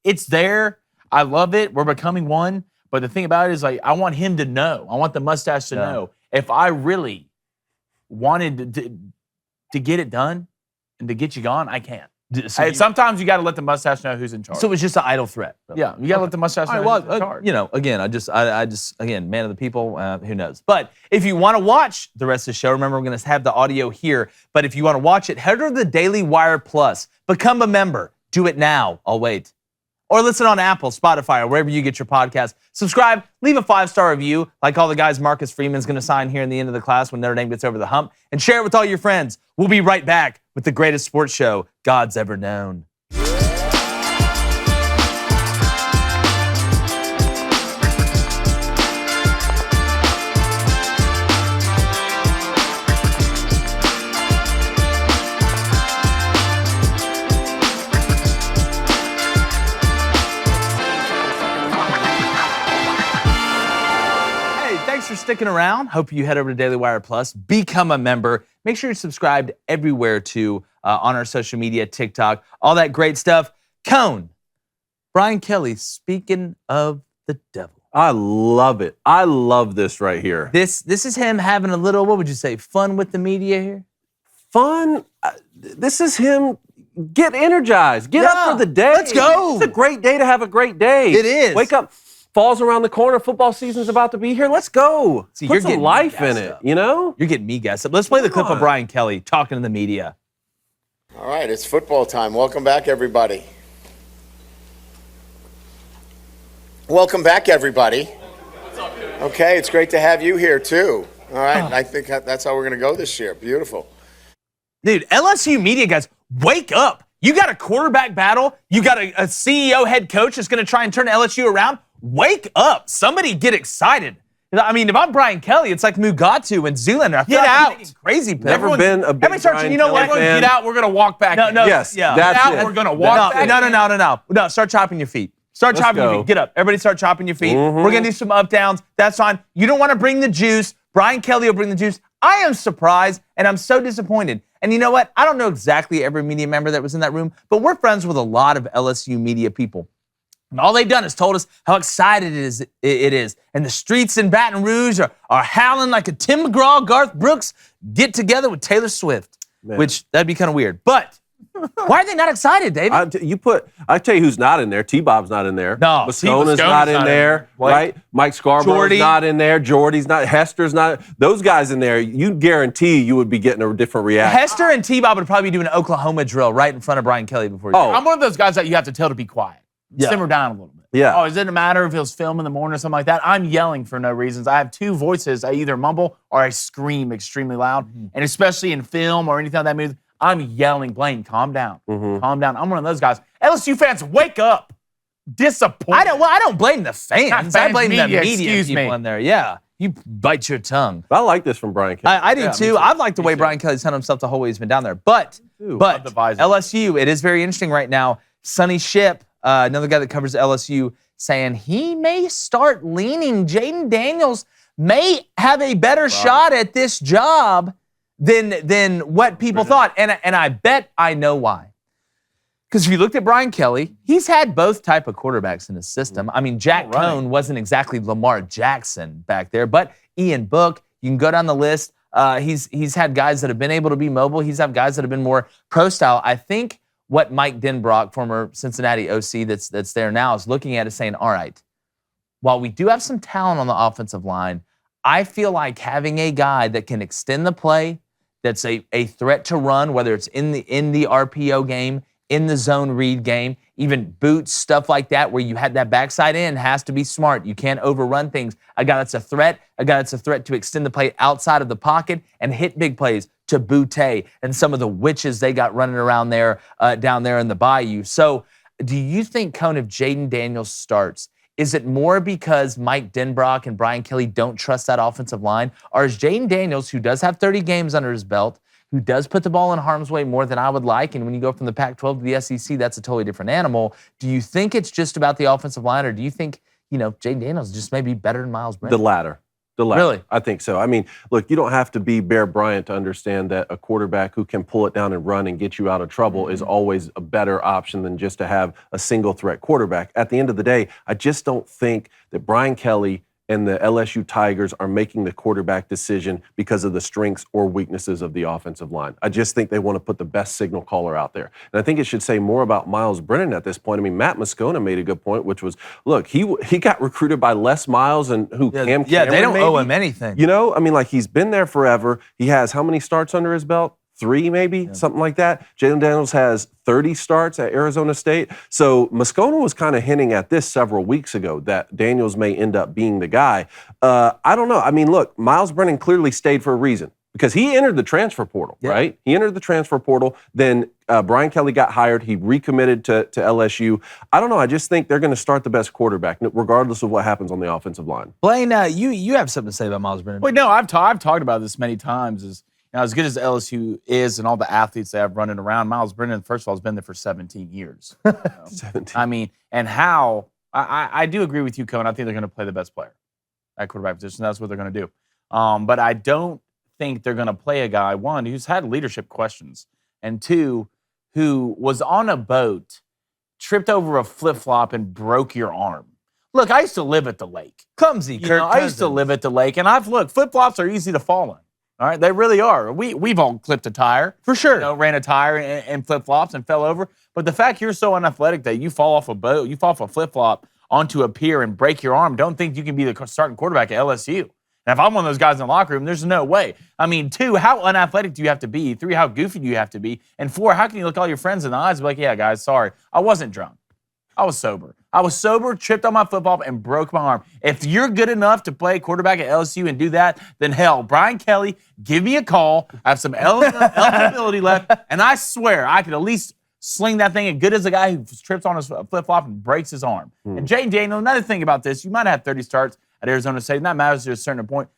C: it's there. I love it. We're becoming one. But the thing about it is, like, I want him to know. I want the mustache to know. If I really wanted to get it done and to get you gone, I can. So sometimes you got to let the mustache know who's in charge.
A: So it was just an idle threat.
C: Really. Yeah, you got to let the mustache know who's in charge.
A: Again, I just, man of the people, who knows. But if you want to watch the rest of the show, remember we're going to have the audio here. But if you want to watch it, head over to the Daily Wire Plus. Become a member. Do it now. I'll wait. Or listen on Apple, Spotify, or wherever you get your podcast. Subscribe, leave a 5-star review, like all the guys Marcus Freeman's going to sign here in the end of the class when Notre Dame gets over the hump, and share it with all your friends. We'll be right back with the greatest sports show God's ever known. For sticking around. Hope you head over to Daily Wire Plus, become a member. Make sure you're subscribed everywhere too, on our social media, TikTok, all that great stuff. Cone, Brian Kelly, speaking of the devil.
B: I love it. I love this right here.
A: This is him having a little, what would you say, fun with the media here?
B: Fun? This is him. Get energized. Get up for the day.
A: Let's go.
B: It's a great day to have a great day.
A: It is.
B: Wake up. Fall's around the corner. Football season's about to be here. Let's go.
A: See,
B: Put
A: you're
B: some
A: getting
B: life in it, you know?
A: You're getting me gassed up. Let's play the clip of Brian Kelly talking to the media.
D: All right, it's football time. Welcome back, everybody. Welcome back, everybody. Okay, it's great to have you here, too. All right, I think that's how we're going to go this year. Beautiful.
A: Dude, LSU media guys, wake up. You got a quarterback battle. You got a CEO head coach that's going to try and turn LSU around. Wake up. Somebody get excited. I mean, if I'm Brian Kelly, it's like Mugatu and Zoolander. I feel
C: Get
A: like I'm
C: out.
A: taking crazy pills.
B: Never been a big
A: Everybody starts,
B: Brian
A: you know what?
B: Kelly fan.
C: Get out. We're going to walk back in.
B: Yes,
A: yeah.
B: that's
C: Get out.
B: it.
C: We're going to walk back in.
A: No. Start chopping your feet. Start chopping your
B: go.
A: feet. Get up. Everybody start chopping your feet. We're going to do some up downs. That's fine. You don't want to bring the juice. Brian Kelly will bring the juice. I am surprised, and I'm so disappointed. And you know what? I don't know exactly every media member that was in that room, but we're friends with a lot of LSU media people. And all they've done is told us how excited it is. And the streets in Baton Rouge are howling like a Tim McGraw, Garth Brooks get together with Taylor Swift, which that'd be kind of weird. But why are they not excited, David?
B: I tell you who's not in there. T-Bob's not in there.
A: No,
B: Moscona's not in there, right? Mike Scarborough's
A: Jordy.
B: not in there. Jordy's not. Hester's not. Those guys in there, you guarantee you would be getting a different reaction.
A: Hester and T-Bob would probably be doing an Oklahoma drill right in front of Brian Kelly before you.
C: I'm one of those guys that you have to tell to be quiet.
A: Yeah.
C: Simmer down a little bit.
B: Yeah.
C: Oh, it doesn't matter if it was film in the morning or something like that. I'm yelling for no reasons. I have two voices. I either mumble or I scream extremely loud. And especially in film or anything like that movie, I'm yelling, Blaine, calm down. Calm down. I'm one of those guys. LSU fans, wake up. Disappointed.
A: I don't blame the fans. I blame the media
C: excuse
A: people
C: me.
A: in there. Yeah. You bite your tongue.
B: I like this from Brian Kelly.
A: I do too. I've liked the way Brian Kelly's handled himself the whole way he's been down there. But
C: Love the visor.
A: LSU, it is very interesting right now. Sonny Ship, another guy that covers LSU, saying he may start leaning. Jaden Daniels may have a better shot at this job than what people thought. And I bet I know why. Because if you looked at Brian Kelly, he's had both type of quarterbacks in his system. I mean, Jack Cohn wasn't exactly Lamar Jackson back there, but Ian Book, you can go down the list. He's had guys that have been able to be mobile. He's had guys that have been more pro style. I think what Mike Denbrock, former Cincinnati OC that's there now, is looking at is saying, all right, while we do have some talent on the offensive line, I feel like having a guy that can extend the play, that's a threat to run, whether it's in the RPO game, in the zone read game, even boots, stuff like that, where you had that backside in, has to be smart. You can't overrun things. A guy that's a threat to extend the play outside of the pocket and hit big plays to Boutte and some of the witches they got running around there, down there in the bayou. So do you think, Cone, if Jaden Daniels starts, is it more because Mike Denbrock and Brian Kelly don't trust that offensive line? Or is Jaden Daniels, who does have 30 games under his belt, who does put the ball in harm's way more than I would like, and when you go from the Pac-12 to the SEC, that's a totally different animal. Do you think it's just about the offensive line, or do you think, Jaden Daniels just may be better than Miles Brennan?
B: The latter.
A: Really?
B: I think so. I mean, look, you don't have to be Bear Bryant to understand that a quarterback who can pull it down and run and get you out of trouble is always a better option than just to have a single threat quarterback. At the end of the day, I just don't think that Brian Kelly and the LSU Tigers are making the quarterback decision because of the strengths or weaknesses of the offensive line. I just think they want to put the best signal caller out there. And I think it should say more about Miles Brennan at this point. I mean, Matt Moscona made a good point, which was, look, he got recruited by Les Miles and Cam Cameron,
A: they don't
B: maybe.
A: owe him anything.
B: I mean, like, he's been there forever. He has how many starts under his belt? 3 maybe, something like that. Jalen Daniels has 30 starts at Arizona State. So Moscona was kind of hinting at this several weeks ago, that Daniels may end up being the guy. I don't know. I mean, look, Miles Brennan clearly stayed for a reason because he entered the transfer portal, right? He entered the transfer portal. Then Brian Kelly got hired. He recommitted to LSU. I don't know. I just think they're going to start the best quarterback, regardless of what happens on the offensive line.
A: Blaine, you have something to say about Miles Brennan.
C: Wait, no, I've talked about this many times. Now, as good as LSU is and all the athletes they have running around, Miles Brennan, first of all, has been there for 17 years.
B: 17.
C: I mean, and how I do agree with you, Cone. I think they're going to play the best player at quarterback position. That's what they're going to do. But I don't think they're going to play a guy, one, who's had leadership questions, and two, who was on a boat, tripped over a flip-flop, and broke your arm. Look, I used to live at the lake.
A: Clumsy, Kirk.
C: I used to live at the lake, and flip-flops are easy to fall in. All right, they really are. We've all clipped a tire.
A: For sure.
C: Ran a tire and flip-flops and fell over. But the fact you're so unathletic that you fall off a boat, you fall off a flip-flop onto a pier and break your arm, don't think you can be the starting quarterback at LSU. And if I'm one of those guys in the locker room, there's no way. I mean, 2, how unathletic do you have to be? 3, how goofy do you have to be? And 4, how can you look all your friends in the eyes and be like, yeah, guys, sorry, I wasn't drunk. I was sober. Tripped on my flip-flop, and broke my arm. If you're good enough to play quarterback at LSU and do that, then hell, Brian Kelly, give me a call. I have some eligibility left, and I swear I could at least sling that thing as good as a guy who trips on his flip-flop and breaks his arm. And Jaden Daniels, another thing about this, you might have 30 starts. at Arizona State, and that matters to a certain point.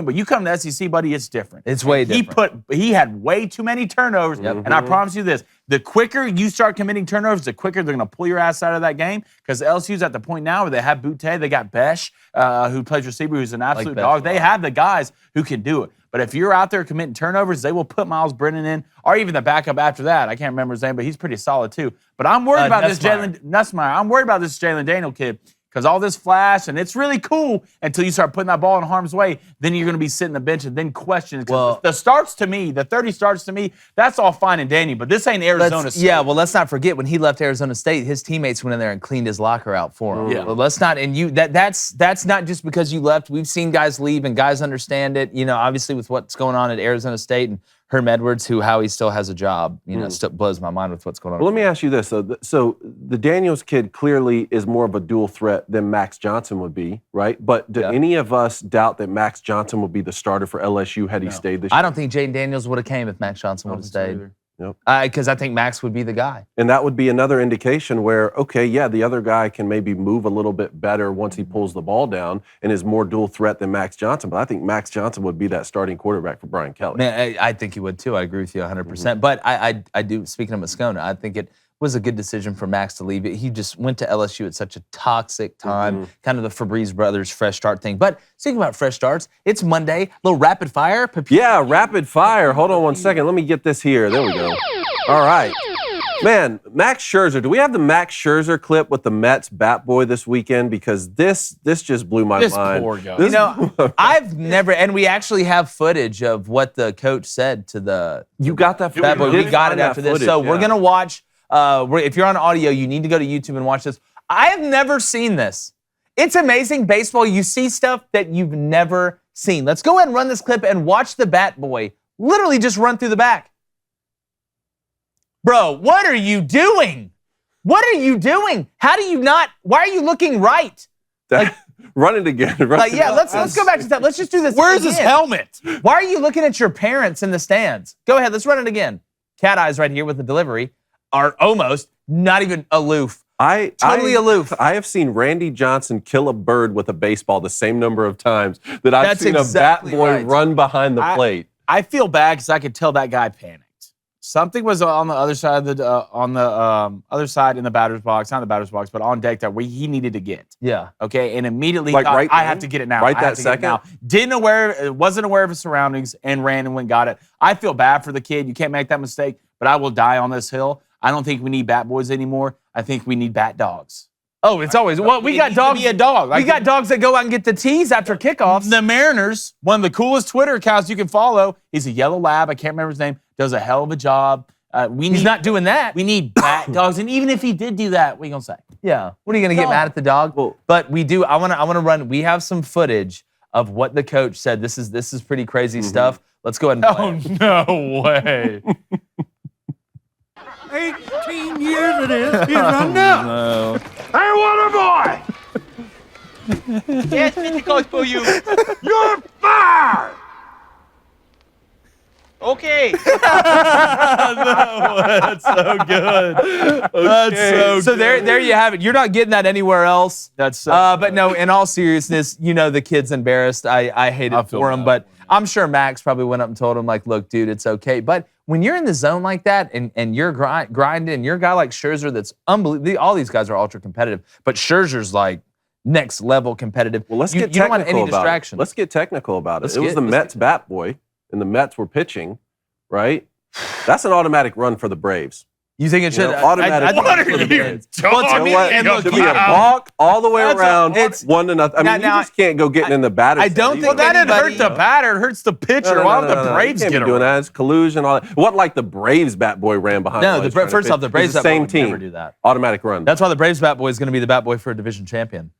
C: But you come to SEC, buddy, it's different.
A: It's way different.
C: He had way too many turnovers, and I promise you this: the quicker you start committing turnovers, the quicker they're going to pull your ass out of that game. Because LSU's at the point now where they have Butte, they got Besh, who plays receiver, who's an absolute dog. They have the guys who can do it. But if you're out there committing turnovers, they will put Miles Brennan in, or even the backup after that. I can't remember his name, but he's pretty solid too. But I'm worried about this Jalen Nussmeier. I'm worried about this Jalen Daniel kid. Because all this flash, and it's really cool until you start putting that ball in harm's way, then you're going to be sitting the bench and then question. Well, the starts to me, the 30 starts to me, that's all fine and dandy, but this ain't Arizona State.
A: Yeah, well, let's not forget when he left Arizona State, his teammates went in there and cleaned his locker out for him.
C: Yeah.
A: Well, let's not, and that's not just because you left. We've seen guys leave and guys understand it. Obviously with what's going on at Arizona State and Herm Edwards, how he still has a job, still blows my mind with what's going on.
B: Well, let me ask you this. So the Daniels kid clearly is more of a dual threat than Max Johnson would be, right? But do any of us doubt that Max Johnson would be the starter for LSU had he stayed this year?
A: I don't think Jaden Daniels would have came if Max Johnson would have stayed.
B: Yep.
A: Because I think Max would be the guy.
B: And that would be another indication where, the other guy can maybe move a little bit better once he pulls the ball down and is more dual threat than Max Johnson. But I think Max Johnson would be that starting quarterback for Brian Kelly.
A: Man, I think he would too. I agree with you 100%. But I do, speaking of Moscona, I think it was a good decision for Max to leave. He just went to LSU at such a toxic time, kind of the Febreze brothers fresh start thing. But speaking about fresh starts, it's Monday, a little rapid fire.
B: Yeah, rapid fire. Hold on one second. Let me get this here. There we go. All right. Man, Max Scherzer. Do we have the Max Scherzer clip with the Mets bat boy this weekend? Because this just blew my mind.
C: Poor guy.
A: I've never, and we actually have footage of what the coach said to the
B: You got that
A: bat boy. We got it after this. So we're going to watch. If you're on audio, you need to go to YouTube and watch this. I have never seen this. It's amazing baseball. You see stuff that you've never seen. Let's go ahead and run this clip and watch the bat boy literally just run through the back. Bro, what are you doing? What are you doing? How do you not? Why are you looking right?
B: Run it again.
A: Let's go back to that. Let's just do this.
C: Where's his helmet?
A: Why are you looking at your parents in the stands? Go ahead. Let's run it again. Cat eyes right here with the delivery are almost not even aloof. Totally aloof.
B: I have seen Randy Johnson kill a bird with a baseball the same number of times that I've seen a bat boy run behind the plate.
C: I feel bad because I could tell that guy panicked. Something was on the other side of the other side in the batter's box, not the batter's box, but on deck that he needed to get.
A: Yeah.
C: Okay, and immediately
B: right
C: I have to get it now.
B: Right that second.
C: Wasn't aware of his surroundings and ran and went and got it. I feel bad for the kid. You can't make that mistake. But I will die on this hill. I don't think we need bat boys anymore. I think we need bat dogs.
A: Oh, it's always we got dogs.
C: Be a dog.
A: We got dogs that go out and get the tees after kickoffs.
C: The Mariners, one of the coolest Twitter accounts you can follow. He's a yellow lab. I can't remember his name. Does a hell of a job.
A: He's not doing that.
C: We need bat dogs, and even if he did do that, what are you gonna say?
A: Yeah. What are you gonna get mad at the dog? Well, but we do. I wanna run. We have some footage of what the coach said. This is pretty crazy stuff. Let's go ahead and play.
C: Oh no way.
E: 18 years it is. He's enough.
C: No.
E: Hey, water boy!
F: Yes, Mr. Coach, for you.
E: You're fired!
F: Okay.
C: That's so good. That's
A: So there you have it. You're not getting that anywhere else.
C: That's
A: but no, in all seriousness, the kid's embarrassed. I hate it for him, but I'm sure Max probably went up and told him, like, look, dude, it's okay. But when you're in the zone like that and you're grinding, and you're a guy like Scherzer that's unbelievable. All these guys are ultra competitive, but Scherzer's like next level competitive.
B: Well, let's get
A: you don't want
B: technical
A: any
B: about
A: distractions.
B: it. Let's get technical about it. It was the Mets bat boy, and the Mets were pitching, right? That's an automatic run for the Braves.
A: You think it should?
B: Automatic.
C: What are you
B: doing?
A: Well, to me, and look,
B: Should be a balk all the way around.
A: It's
B: 1-0. I mean, you just can't go getting in the batter.
A: I don't think
C: that didn't hurt
A: anybody-
C: the batter. It hurts the pitcher. Why would the Braves
B: you can't
C: get
B: be
C: a
B: doing
C: run?
B: that? It's collusion. All that. What like the Braves bat boy ran behind?
A: No,
B: while he's trying to
A: first
B: pitch?
A: off, the Braves
B: It's the
A: bat boy
B: same
A: would
B: team.
A: never do that.
B: Automatic run.
A: That's why the Braves bat boy is going to be the bat boy for a division champion.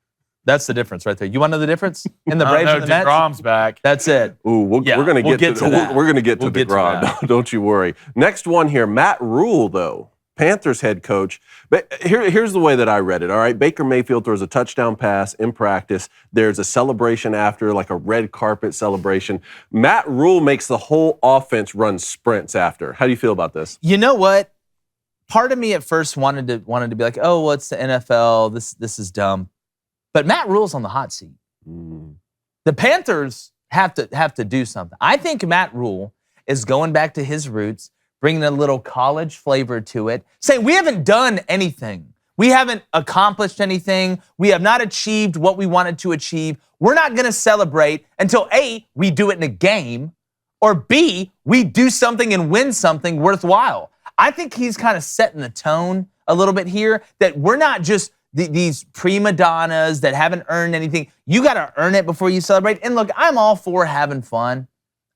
A: That's the difference right there. You want to know the difference in the Braves and the Mets?
C: DeGrom's back.
A: That's it.
B: Ooh, we're going
A: we'll
B: to get to
A: that.
B: We're going to get to
A: We'll get to
B: DeGrom.
A: that.
B: Don't you worry. Next one here, Matt Rule, though. Panthers head coach. But here's the way that I read it, all right? Baker Mayfield throws a touchdown pass in practice. There's a celebration after, like a red carpet celebration. Matt Rule makes the whole offense run sprints after. How do you feel about this?
A: You know what? Part of me at first wanted to be like, oh, well, it's the NFL. This is dumb. But Matt Rule's on the hot seat. The Panthers have to do something. I think Matt Rule is going back to his roots, bringing a little college flavor to it, saying we haven't done anything. We haven't accomplished anything. We have not achieved what we wanted to achieve. We're not going to celebrate until A, we do it in a game, or B, we do something and win something worthwhile. I think he's kind of setting the tone a little bit here, that we're not just these prima donnas that haven't earned anything. You got to earn it before you celebrate. And look, I'm all for having fun.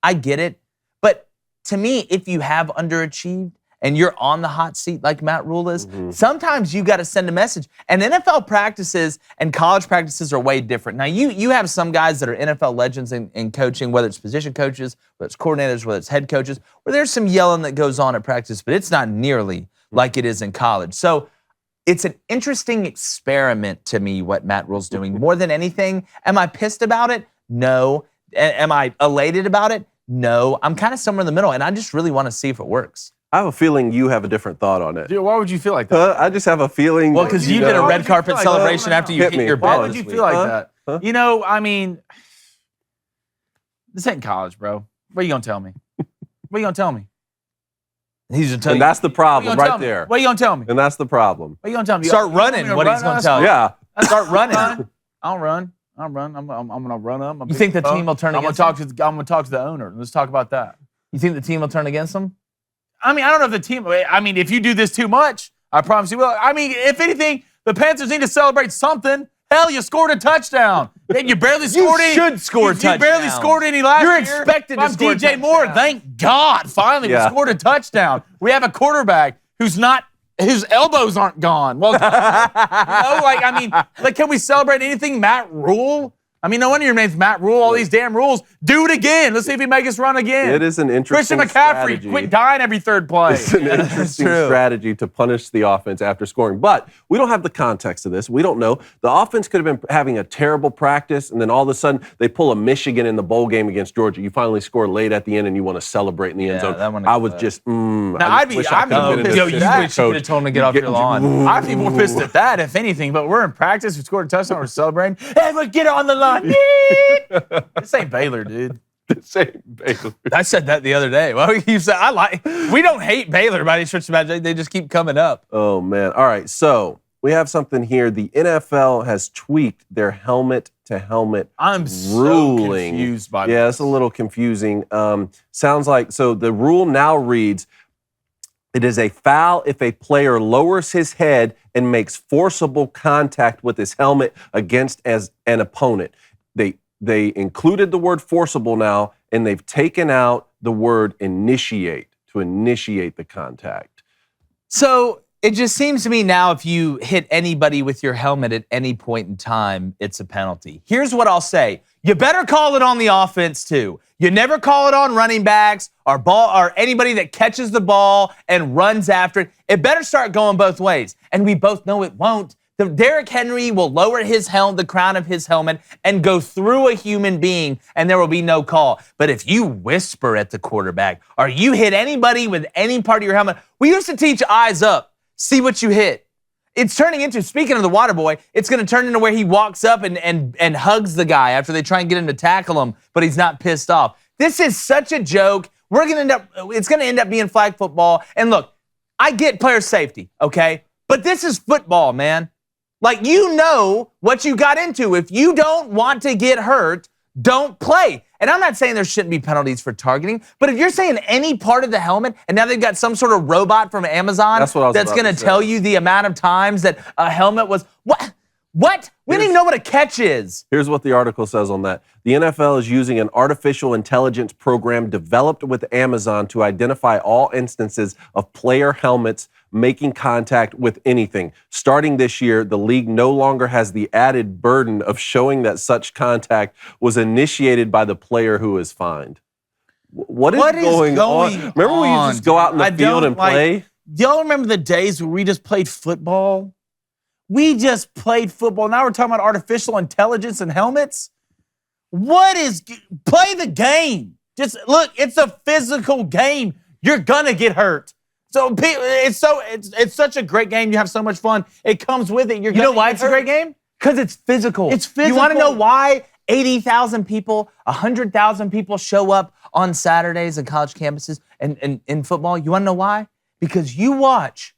A: I get it. But to me, if you have underachieved and you're on the hot seat like Matt Rule is, sometimes you got to send a message. And NFL practices and college practices are way different. Now, you have some guys that are NFL legends in coaching, whether it's position coaches, whether it's coordinators, whether it's head coaches, where there's some yelling that goes on at practice, but it's not nearly like it is in college. So it's an interesting experiment to me what Matt Rule's doing. More than anything, am I pissed about it? No. Am I elated about it? No. I'm kind of somewhere in the middle, and I just really want to see if it works.
B: I have a feeling you have a different thought on it.
C: Dude, why would you feel like that?
B: I just have a feeling.
A: Well, because you did a red carpet
C: like
A: celebration after you hit your
C: Why
A: bed.
C: would you feel like that? You know, I mean, this ain't college, bro. What are you going to tell me? What are you going to tell me?
A: He's gonna tell
B: And
A: you.
B: that's the problem right there.
C: What are you going to tell me?
B: And that's the problem.
C: What are you going to tell me?
A: Start running. What he's gonna tell you.
B: Yeah.
A: Start running.
C: I'll run. I'm gonna run up.
A: You think the team will turn
C: I'm
A: against
C: gonna talk to the owner. Let's talk about that.
A: You think the team will turn against him?
C: I mean, I don't know if the team. I mean, if you do this too much, I promise you will. I mean, if anything, the Panthers need to celebrate something. Hell, you scored a touchdown. And you barely scored any.
A: You should score
C: You barely
A: touchdowns.
C: scored any last year.
A: You're expected to
C: I'm
A: score a
C: DJ Moore.
A: touchdown.
C: Thank God, finally we scored a touchdown. We have a quarterback whose elbows aren't gone. Well, can we celebrate anything? Matt Rule? I mean, no wonder your name's Matt Rule. All these damn rules. Do it again. Let's see if he makes us run again.
B: It is an interesting
C: Christian McCaffrey,
B: strategy.
C: quit dying every third play.
B: It's an interesting strategy to punish the offense after scoring. But we don't have the context of this. We don't know. The offense could have been having a terrible practice, and then all of a sudden they pull a Michigan in the bowl game against Georgia. You finally score late at the end, and you want to celebrate in the end zone.
A: that one
B: I was just,
C: Now,
B: I wish I could have been in
A: Yo,
B: this
A: you
B: situation.
A: wish you could have told him to get off your lawn.
C: I'd be more pissed at that, if anything. But we're in practice. We scored a touchdown. We're celebrating. Hey, look, get on the line. This ain't Baylor, dude.
B: Same Baylor.
A: I said that the other day. Well, you said we don't hate Baylor by any stretch of imagination. They just keep coming up.
B: Oh, man. All right, so we have something here. The NFL has tweaked their helmet-to-helmet
C: I'm so
B: ruling.
C: confused by this.
B: Yeah, it's a little confusing. Sounds like, so the rule now reads, it is a foul if a player lowers his head and makes forcible contact with his helmet against as an opponent. They included the word forcible now, and they've taken out the word initiate to initiate the contact.
A: So it just seems to me now if you hit anybody with your helmet at any point in time, it's a penalty. Here's what I'll say. You better call it on the offense too. You never call it on running backs or anybody that catches the ball and runs after it. It better start going both ways. And we both know it won't. Derrick Henry will lower the crown of his helmet and go through a human being, and there will be no call. But if you whisper at the quarterback or you hit anybody with any part of your helmet, we used to teach eyes up, see what you hit. It's turning into, speaking of the water boy, it's going to turn into where he walks up and hugs the guy after they try and get him to tackle him, but he's not pissed off. This is such a joke. It's going to end up being flag football. And look, I get player safety, okay? But this is football, man. Like, you know what you got into. If you don't want to get hurt, don't play. And I'm not saying there shouldn't be penalties for targeting, but if you're saying any part of the helmet, and now they've got some sort of robot from Amazon that's going to tell you the amount of times that a helmet was... What? We don't even know what a catch is.
B: Here's what the article says on that. The NFL is using an artificial intelligence program developed with Amazon to identify all instances of player helmets making contact with anything. Starting this year, the league no longer has the added burden of showing that such contact was initiated by the player who is fined. What is going on? Remember when you just go out in the field and play?
C: Y'all remember the days where we just played football? We just played football. Now we're talking about artificial intelligence and helmets. Play the game. Just look, it's a physical game. You're gonna get hurt. So it's such a great game. You have so much fun. It comes with it.
A: You know why it's a great game? Because it's physical.
C: It's physical.
A: You want to know why 80,000 people, 100,000 people show up on Saturdays in college campuses and in football. You want to know why? Because you watch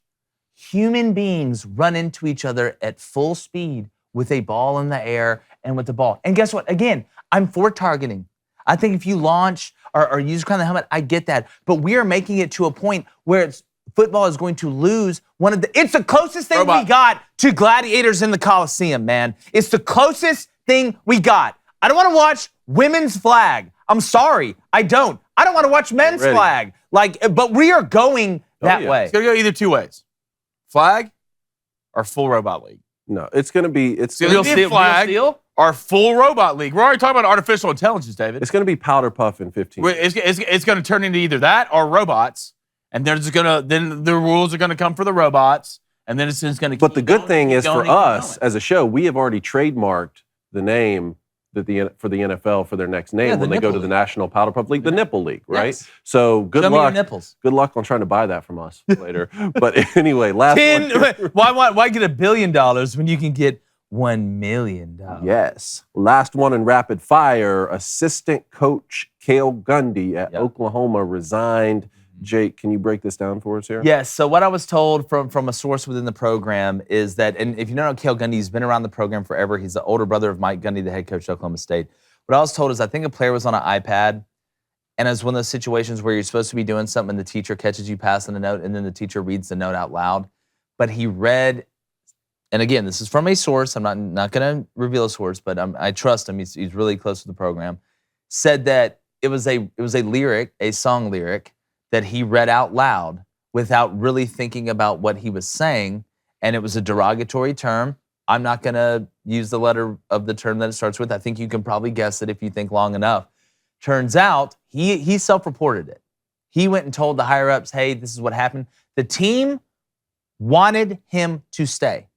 A: human beings run into each other at full speed with a ball in the air and with the ball. And guess what? Again, I'm for targeting. I think if you launch or use kind of the helmet, I get that. But we are making it to a point where football is going to lose one of the. It's the closest thing we got to gladiators in the Coliseum, man. It's the closest thing we got. I don't want to watch women's flag. I'm sorry, I don't. I don't want to watch men's flag. But we are going that way.
C: It's gonna go either two ways: flag or full robot league.
B: No, it's going to be. It's
C: gonna be flag or full robot league. We're already talking about artificial intelligence, David.
B: It's going to be powder puff in 15.
C: It's going to turn into either that or robots, and then the rules are going to come for the robots, and then it's just going to.
B: But the good thing is for us as a show, we have already trademarked the name for the NFL for their next name when they go to the National Powder Puff League, the Nipple League, right?
A: Yes.
B: So good
A: Show me
B: luck.
A: your nipples.
B: Good luck on trying to buy that from us later. But anyway, last one.
A: Why get $1 billion when you can get $1 million?
B: Yes. Last one in rapid fire. Assistant coach Cale Gundy at Oklahoma resigned. Jake, can you break this down for us here?
A: Yes. So what I was told from a source within the program is that, and if you don't know Kale Gundy, he's been around the program forever. He's the older brother of Mike Gundy, the head coach at Oklahoma State. What I was told is I think a player was on an iPad, and it was one of those situations where you're supposed to be doing something and the teacher catches you passing a note, and then the teacher reads the note out loud. But he read, and again, this is from a source. I'm not going to reveal a source, but I trust him. He's really close to the program. Said that it was a lyric, a song lyric, that he read out loud without really thinking about what he was saying, and it was a derogatory term. I'm not going to use the letter of the term that it starts with. I think you can probably guess it if you think long enough. Turns out he self-reported it. He went and told the higher-ups, hey, this is what happened. The team wanted him to stay.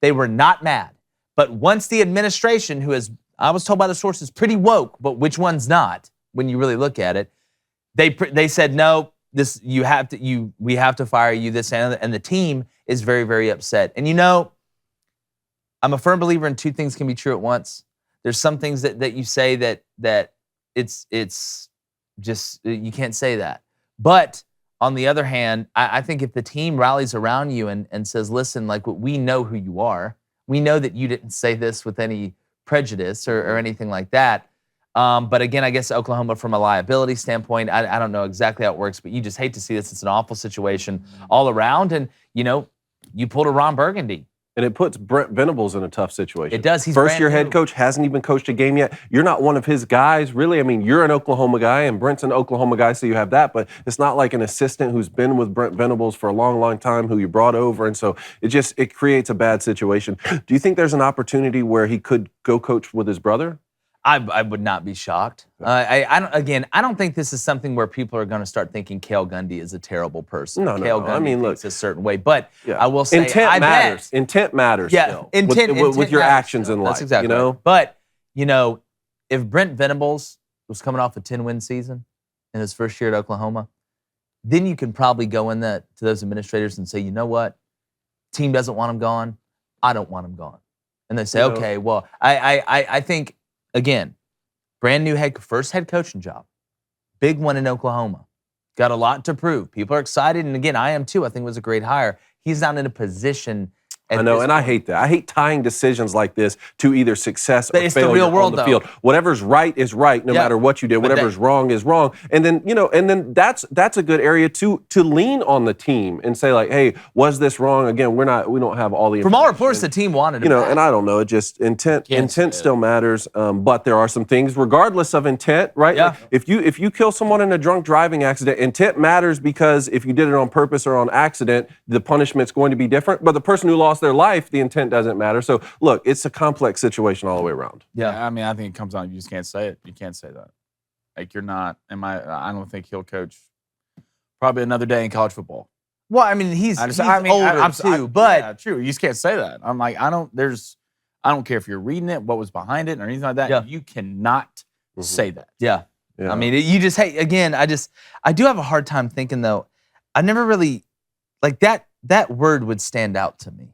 A: They were not mad. But once the administration, who is, I was told by the sources, pretty woke, but which one's not when you really look at it, they said, no, we have to fire you, this and the team is very, very upset. And I'm a firm believer in two things can be true at once. There's some things that you say that it's just, you can't say that. But on the other hand, I think if the team rallies around you and says, listen, like we know who you are. We know that you didn't say this with any prejudice or anything like that. But again, I guess Oklahoma, from a liability standpoint, I don't know exactly how it works, but you just hate to see this. It's an awful situation all around. And, you pulled a Ron Burgundy.
B: And it puts Brent Venables in a tough situation.
A: It does. He's
B: first-year head coach, hasn't even coached a game yet. You're not one of his guys, really. I mean, you're an Oklahoma guy, and Brent's an Oklahoma guy, so you have that. But it's not like an assistant who's been with Brent Venables for a long, long time, who you brought over. And so it creates a bad situation. Do you think there's an opportunity where he could go coach with his brother?
A: I would not be shocked. I don't think this is something where people are going to start thinking Cale Gundy is a terrible person.
B: No.
A: Cale Gundy thinks a certain way. But
B: yeah.
A: I will say,
B: intent matters. Intent matters.
A: Yeah,
B: still, with your actions in life.
A: That's exactly right. But if Brent Venables was coming off a 10-win season in his first year at Oklahoma, then you can probably go in to those administrators and say, you know what, team doesn't want him gone. I don't want him gone. And they say, okay, well, I think. Again, brand new first head coaching job. Big one in Oklahoma. Got a lot to prove. People are excited. And again, I am too. I think it was a great hire. He's not in a position.
B: I know, and I hate that. I hate tying decisions like this to either success or
A: it's
B: failure
A: the real world,
B: on the field. Whatever's right is right, no matter what you did. Whatever's wrong is wrong. And then that's a good area to lean on the team and say, like, hey, was this wrong? Again, we don't have all the information.
A: From all reports, the team wanted him back.
B: And I don't know. It just intent still matters. But there are some things, regardless of intent, right?
A: Yeah.
B: Like if you kill someone in a drunk driving accident, intent matters, because if you did it on purpose or on accident, the punishment's going to be different. But the person who lost their life, the intent doesn't matter. So look, it's a complex situation all the way around.
C: Yeah, I mean, I think it comes down, you just can't say it. You can't say that. Like, you're not. I don't think he'll coach probably another day in college football.
A: Well, I mean, he's older too, but
C: yeah, true. You just can't say that. I'm like, I don't care if you're reading it, what was behind it, or anything like that.
A: Yeah.
C: You cannot say that.
A: Yeah. I mean, you just again, I do have a hard time thinking though. I never really like that word would stand out to me.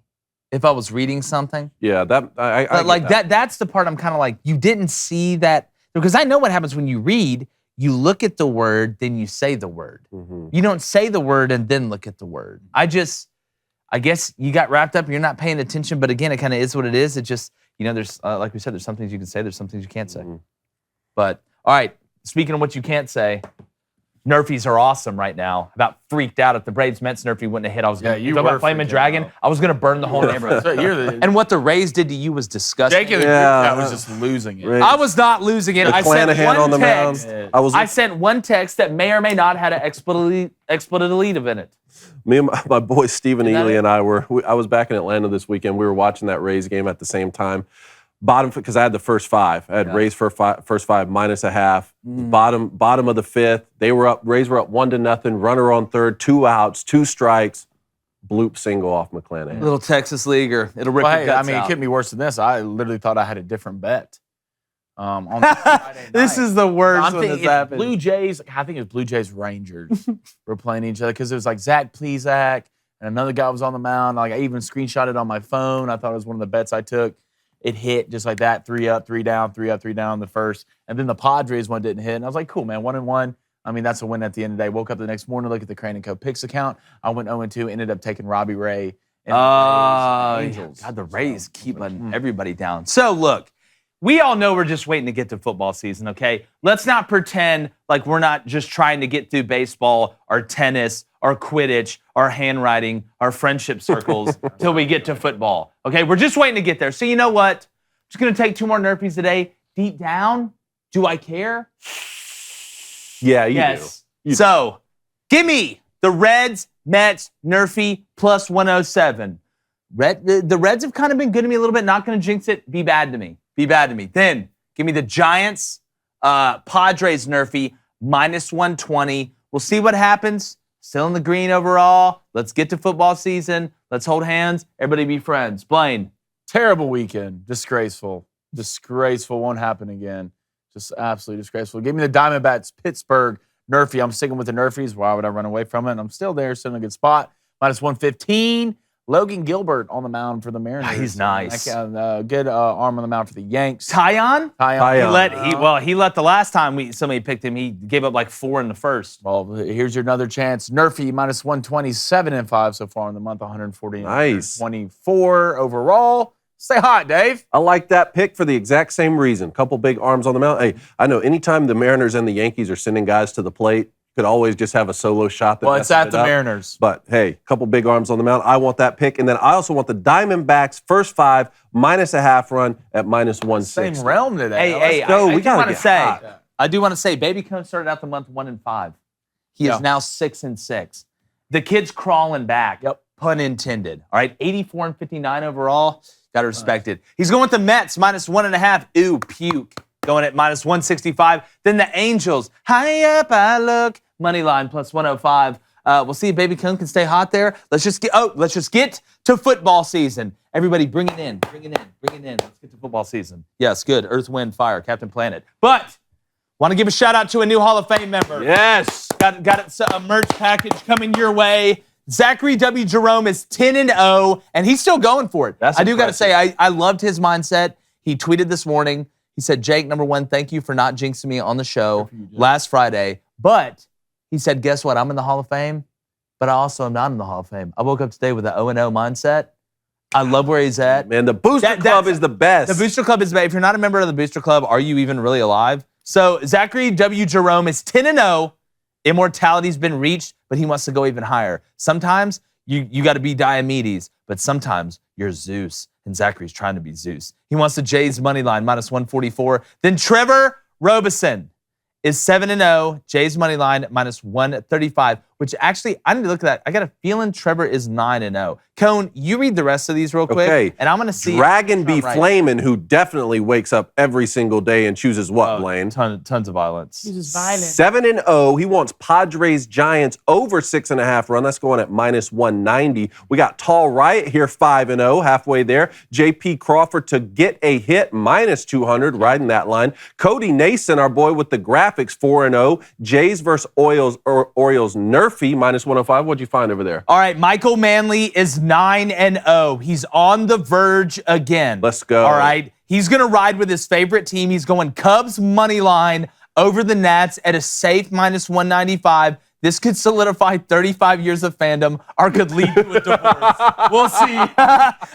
A: if I was reading something.
B: Yeah, that I
A: But
B: get
A: like that's the part I'm kind of like, you didn't see that, because I know what happens when you read. You look at the word, then you say the word. You don't say the word and then look at the word. I guess you got wrapped up and you're not paying attention, but again, it kind of is what it is. It just, there's, like we said, there's some things you can say, there's some things you can't say. But, all right, speaking of what you can't say, Nerfies are awesome right now. About freaked out if the Braves-Mets Nerfie wouldn't have hit. I was
C: Yeah, you
A: talking
C: were
A: about Flaming
C: freaking
A: Dragon.
C: out.
A: I was going to burn the whole neighborhood. And what the Rays did to you was disgusting.
C: Jake in the group chat was just losing it.
B: Right.
A: I was not losing it. I sent
B: Clanahan
A: one
B: on the mound.
A: text.
B: I
A: sent one text that may or may not had an expletive in it.
B: Me and my boy Stephen
A: that
B: Ely
A: it?
B: and I I was back in Atlanta this weekend. We were watching that Rays game at the same time. Bottom, because I had the first five. I had Rays first five -1.5. Bottom of the fifth. Rays were up 1-0. Runner on third, 2 outs, 2 strikes. Bloop single off McClanahan.
A: Little Texas leaguer. It'll rip
C: Well,
A: your
C: hey,
A: guts
C: I mean,
A: out.
C: it couldn't be worse than this. I literally thought I had a different bet. On Friday
A: This
C: night.
A: is the worst
C: I'm
A: when
C: thinking
A: this
C: it's
A: happens.
C: Blue Jays. I think it was Blue Jays Rangers were playing each other because it was like Zach Plesac and another guy was on the mound. Like I even screenshot it on my phone. I thought it was one of the bets I took. It hit just like that, 3 up, 3 down, 3 up, 3 down the first, and then the Padres one didn't hit. And I was like, cool, man, 1-1. I mean, that's a win at the end of the day. Woke up the next morning, look at the Crane & Co. picks account. I went 0-2, ended up taking Robbie Ray. And the Rays, Angels.
A: God, the Rays keep letting everybody down. So, look, we all know we're just waiting to get to football season, okay? Let's not pretend like we're not just trying to get through baseball or tennis or Quidditch or handwriting or friendship circles till we get to football, okay? We're just waiting to get there. So, you know what? I'm just going to take 2 more Nerfies today. Deep down, do I care?
B: Yeah, you
A: Yes.
B: do.
A: So, give me the Reds, Mets, Nerfie plus 107. The Reds have kind of been good to me a little bit. Not going to jinx it. Be bad to me. Be bad to me. Then, give me the Giants, Padres Nerfie minus 120. We'll see what happens. Still in the green overall. Let's get to football season. Let's hold hands. Everybody be friends. Blaine.
C: Terrible weekend. Disgraceful. Disgraceful. Won't happen again. Just absolutely disgraceful. Give me the Diamondbacks, Pittsburgh, Nerfie. I'm sticking with the Nerfies. Why would I run away from it? And I'm still there, still in a good spot. Minus 115. Logan Gilbert on the mound for the Mariners.
A: He's nice.
C: Good arm on the mound for the Yanks.
A: Tyon?
C: Tyon.
A: He let the last time somebody picked him, he gave up like 4 in the first.
C: Well, here's your another chance. Nerfie minus 127-5 so far in the month, 140.
B: Nice.
C: 24 overall. Stay hot, Dave.
B: I like that pick for the exact same reason. Couple big arms on the mound. Hey, I know anytime the Mariners and the Yankees are sending guys to the plate, could always just have a solo shot.
C: Well, it's at the Mariners.
B: But hey, couple big arms on the mound. I want that pick. And then I also want the Diamondbacks first 5 minus a half run at minus 160.
C: Same realm today.
A: Hey,
B: Let's go.
A: I
B: We
A: do
B: gotta
A: want to
B: get
A: say,
B: hot.
A: I do want to say, Baby Cone started out the month 1-5. He
C: Yeah.
A: is now 6-6. The kid's crawling back.
C: Yep.
A: Pun intended. All right, 84-59 overall. Got to respect it. He's going with the Mets minus 1.5. Ooh, puke. Going at minus 165. Then the Angels. High up I look. Money line plus 105. We'll see if Baby Cone can stay hot there. Let's just get to football season. Everybody bring it in. Bring it in. Let's get to football season. Yes, good. Earth, Wind, Fire, Captain Planet. But want to give a shout out to a new Hall of Fame member.
B: Yes.
A: Got a merch package coming your way. Zachary W. Jerome is 10-0, and he's still going for it.
B: That's
A: I do got to
B: impressive.
A: say, I loved his mindset. He tweeted this morning. He said, Jake, number one, thank you for not jinxing me on the show last Friday. But he said, guess what? I'm in the Hall of Fame, but I also am not in the Hall of Fame. I woke up today with an 0-0 mindset. I love where he's at.
B: Man, the Booster Club is the best.
A: The Booster Club is the best. If you're not a member of the Booster Club, are you even really alive? So Zachary W. Jerome is 10-0. Immortality's been reached, but he wants to go even higher. Sometimes you got to be Diomedes, but sometimes you're Zeus, and Zachary's trying to be Zeus. He wants the Jays money line, minus 144. Then Trevor Robeson is 7-0, Jays money line, minus 135, which actually, I need to look at that. I got a feeling Trevor is 9-0. Cone, you read the rest of these real quick,
B: Okay.
A: and I'm going to see.
B: Dragon be
A: I'm right.
B: Flamin', who definitely wakes up every single day and chooses what, Blaine?
A: Tons of violence.
B: 7-0. He wants Padres Giants over 6.5 run. That's going at minus 190. We got Tall Riot here 5-0, halfway there. JP Crawford to get a hit, minus 200, riding that line. Cody Nason, our boy with the graphics, 4-0. Jays versus Orioles Nerfie Murphy, minus 105. What'd you find over there?
A: All right, Michael Manley is 9-0. He's on the verge again.
B: Let's go.
A: All right, he's going to ride with his favorite team. He's going Cubs money line over the Nats at a safe minus 195. This could solidify 35 years of fandom or could lead to a divorce. We'll see.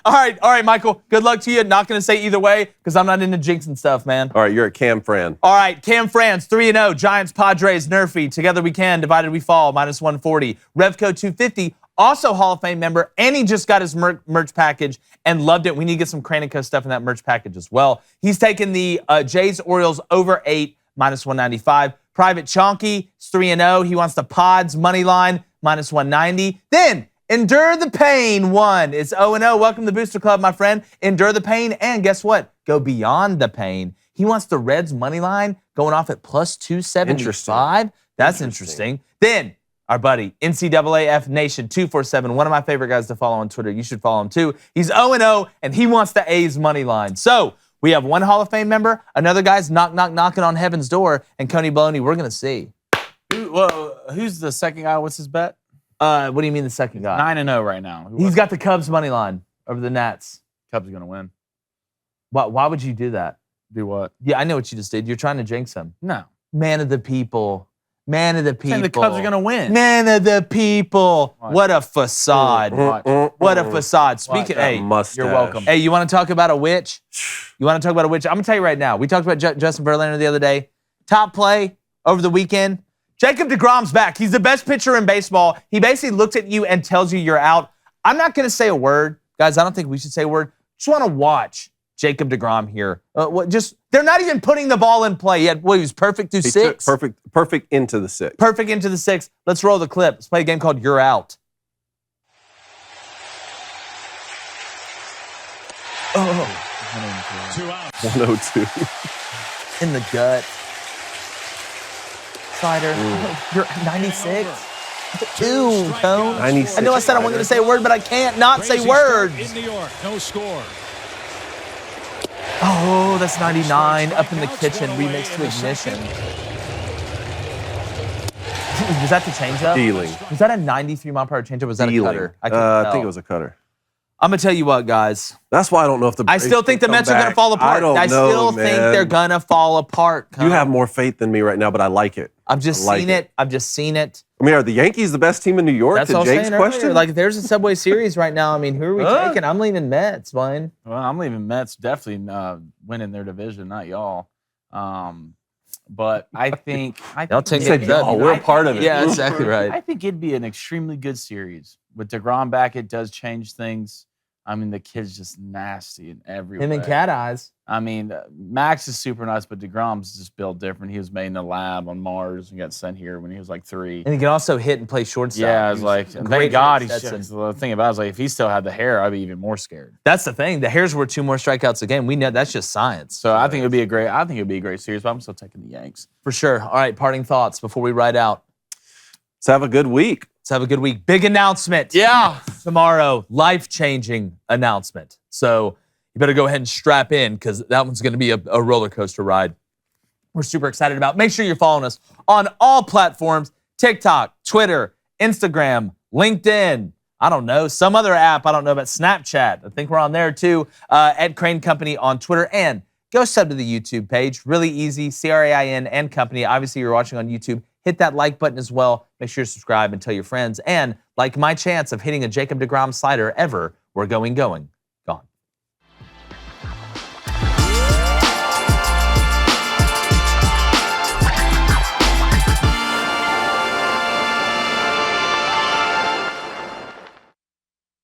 A: All right, Michael, good luck to you. Not going to say either way because I'm not into jinxing stuff, man.
B: All right, you're a Cam Fran.
A: All right, Cam France, 3-0. Giants, Padres, Nerfy. Together we can, divided we fall, minus 140. Revco 250, also Hall of Fame member, and he just got his merch package and loved it. We need to get some Cranico stuff in that merch package as well. He's taking the Jays, Orioles over 8, minus 195. Private Chonky is 3-0. He wants the Pods money line, minus 190. Then, Endure the Pain 1 is 0-0. Welcome to the Booster Club, my friend. Endure the Pain, and guess what? Go beyond the pain. He wants the Reds money line going off at plus 275. That's interesting. Then, our buddy, NCAAF Nation 247, one of my favorite guys to follow on Twitter. You should follow him too. He's 0-0, and he wants the A's money line. So, we have one Hall of Fame member, another guy's knocking on heaven's door, and Coney Baloney, we're going to see.
C: Who's the second guy? What's his bet?
A: What do you mean the second guy?
C: 9-0 right now.
A: He's got the Cubs money line over the Nats.
C: Cubs are going to win.
A: Why would you do that?
C: Do what?
A: Yeah, I know what you just did. You're trying to jinx him.
C: No.
A: Man of the people. Man of the people.
C: Saying the Cubs are going to win.
A: Man of the people. What a facade.
C: Watch.
A: What a facade. Speaking, hey,
B: mustache.
C: You're welcome.
A: Hey, you want to talk about a witch? You want to talk about a witch? I'm going to tell you right now. We talked about Justin Verlander the other day. Top play over the weekend. Jacob deGrom's back. He's the best pitcher in baseball. He basically looks at you and tells you you're out. I'm not going to say a word. Guys, I don't think we should say a word. Just want to watch Jacob deGrom here. They're not even putting the ball in play yet. He was perfect through 6.
B: Perfect into the 6.
A: Perfect into the 6. Let's roll the clip. Let's play a game called You're Out. Oh.
E: 2 out.
B: 102.
A: In the gut. Slider. You're 96. Ew, Cone.
B: 96.
A: I know I said I wasn't going to say a word, but I can't not say words.
E: In New York, no score.
A: Oh, that's 99. Up in the kitchen, remix to Ignition. Was that the changeup?
B: Dealing.
A: Was that a 93-mile-per-hour changeup? Was that a cutter?
B: I think it was a cutter.
A: I'm going to tell you what, guys.
B: That's why I don't know if the
A: I still think the Mets are going to fall apart.
B: I don't know,
A: still think
B: man.
A: they're going to fall apart.
B: You have more faith than me right now, but I like it.
A: I've just seen it. I've just seen it.
B: I mean, are the Yankees the best team in New York?
A: That's
B: to
A: all
B: Jake's
A: saying
B: question.
A: earlier. Like, there's a Subway Series right now. I mean, who are we taking? I'm leaning Mets, Blaine.
C: Well, I'm leaving Mets definitely winning their division, not y'all. But I think
A: Y'all take
B: said y'all. We're a part of it.
A: Yeah, exactly right.
C: I think it'd be an extremely good series. With DeGrom back, it does change things. I mean, the kid's just nasty in every way.
A: Him and Cat Eyes.
C: I mean, Max is super nice, but DeGrom's just built different. He was made in a lab on Mars and got sent here when he was like 3.
A: And he can also hit and play shortstop.
C: Yeah, I was like,
A: great
C: thank God
A: at
C: he's
A: Stetson.
C: the thing about it is like if he still had the hair, I'd be even more scared.
A: That's the thing. The Hares were 2 more strikeouts a game. We know that's just science.
C: So I think it'd be a great series, but I'm still taking the Yanks.
A: For sure. All right, parting thoughts before we ride out.
B: Let's have a good week.
A: Let's have a good week. Big announcement.
C: Yeah.
A: Tomorrow, life-changing announcement. So you better go ahead and strap in because that one's going to be a roller coaster ride. We're super excited about. Make sure you're following us on all platforms: TikTok, Twitter, Instagram, LinkedIn. I don't know, some other app. I don't know about Snapchat. I think we're on there too. At Crane Company on Twitter. And go sub to the YouTube page. Really easy. CRAIN and Company. Obviously, you're watching on YouTube. Hit that like button as well. Make sure you subscribe and tell your friends. And like my chance of hitting a Jacob deGrom slider ever, we're going.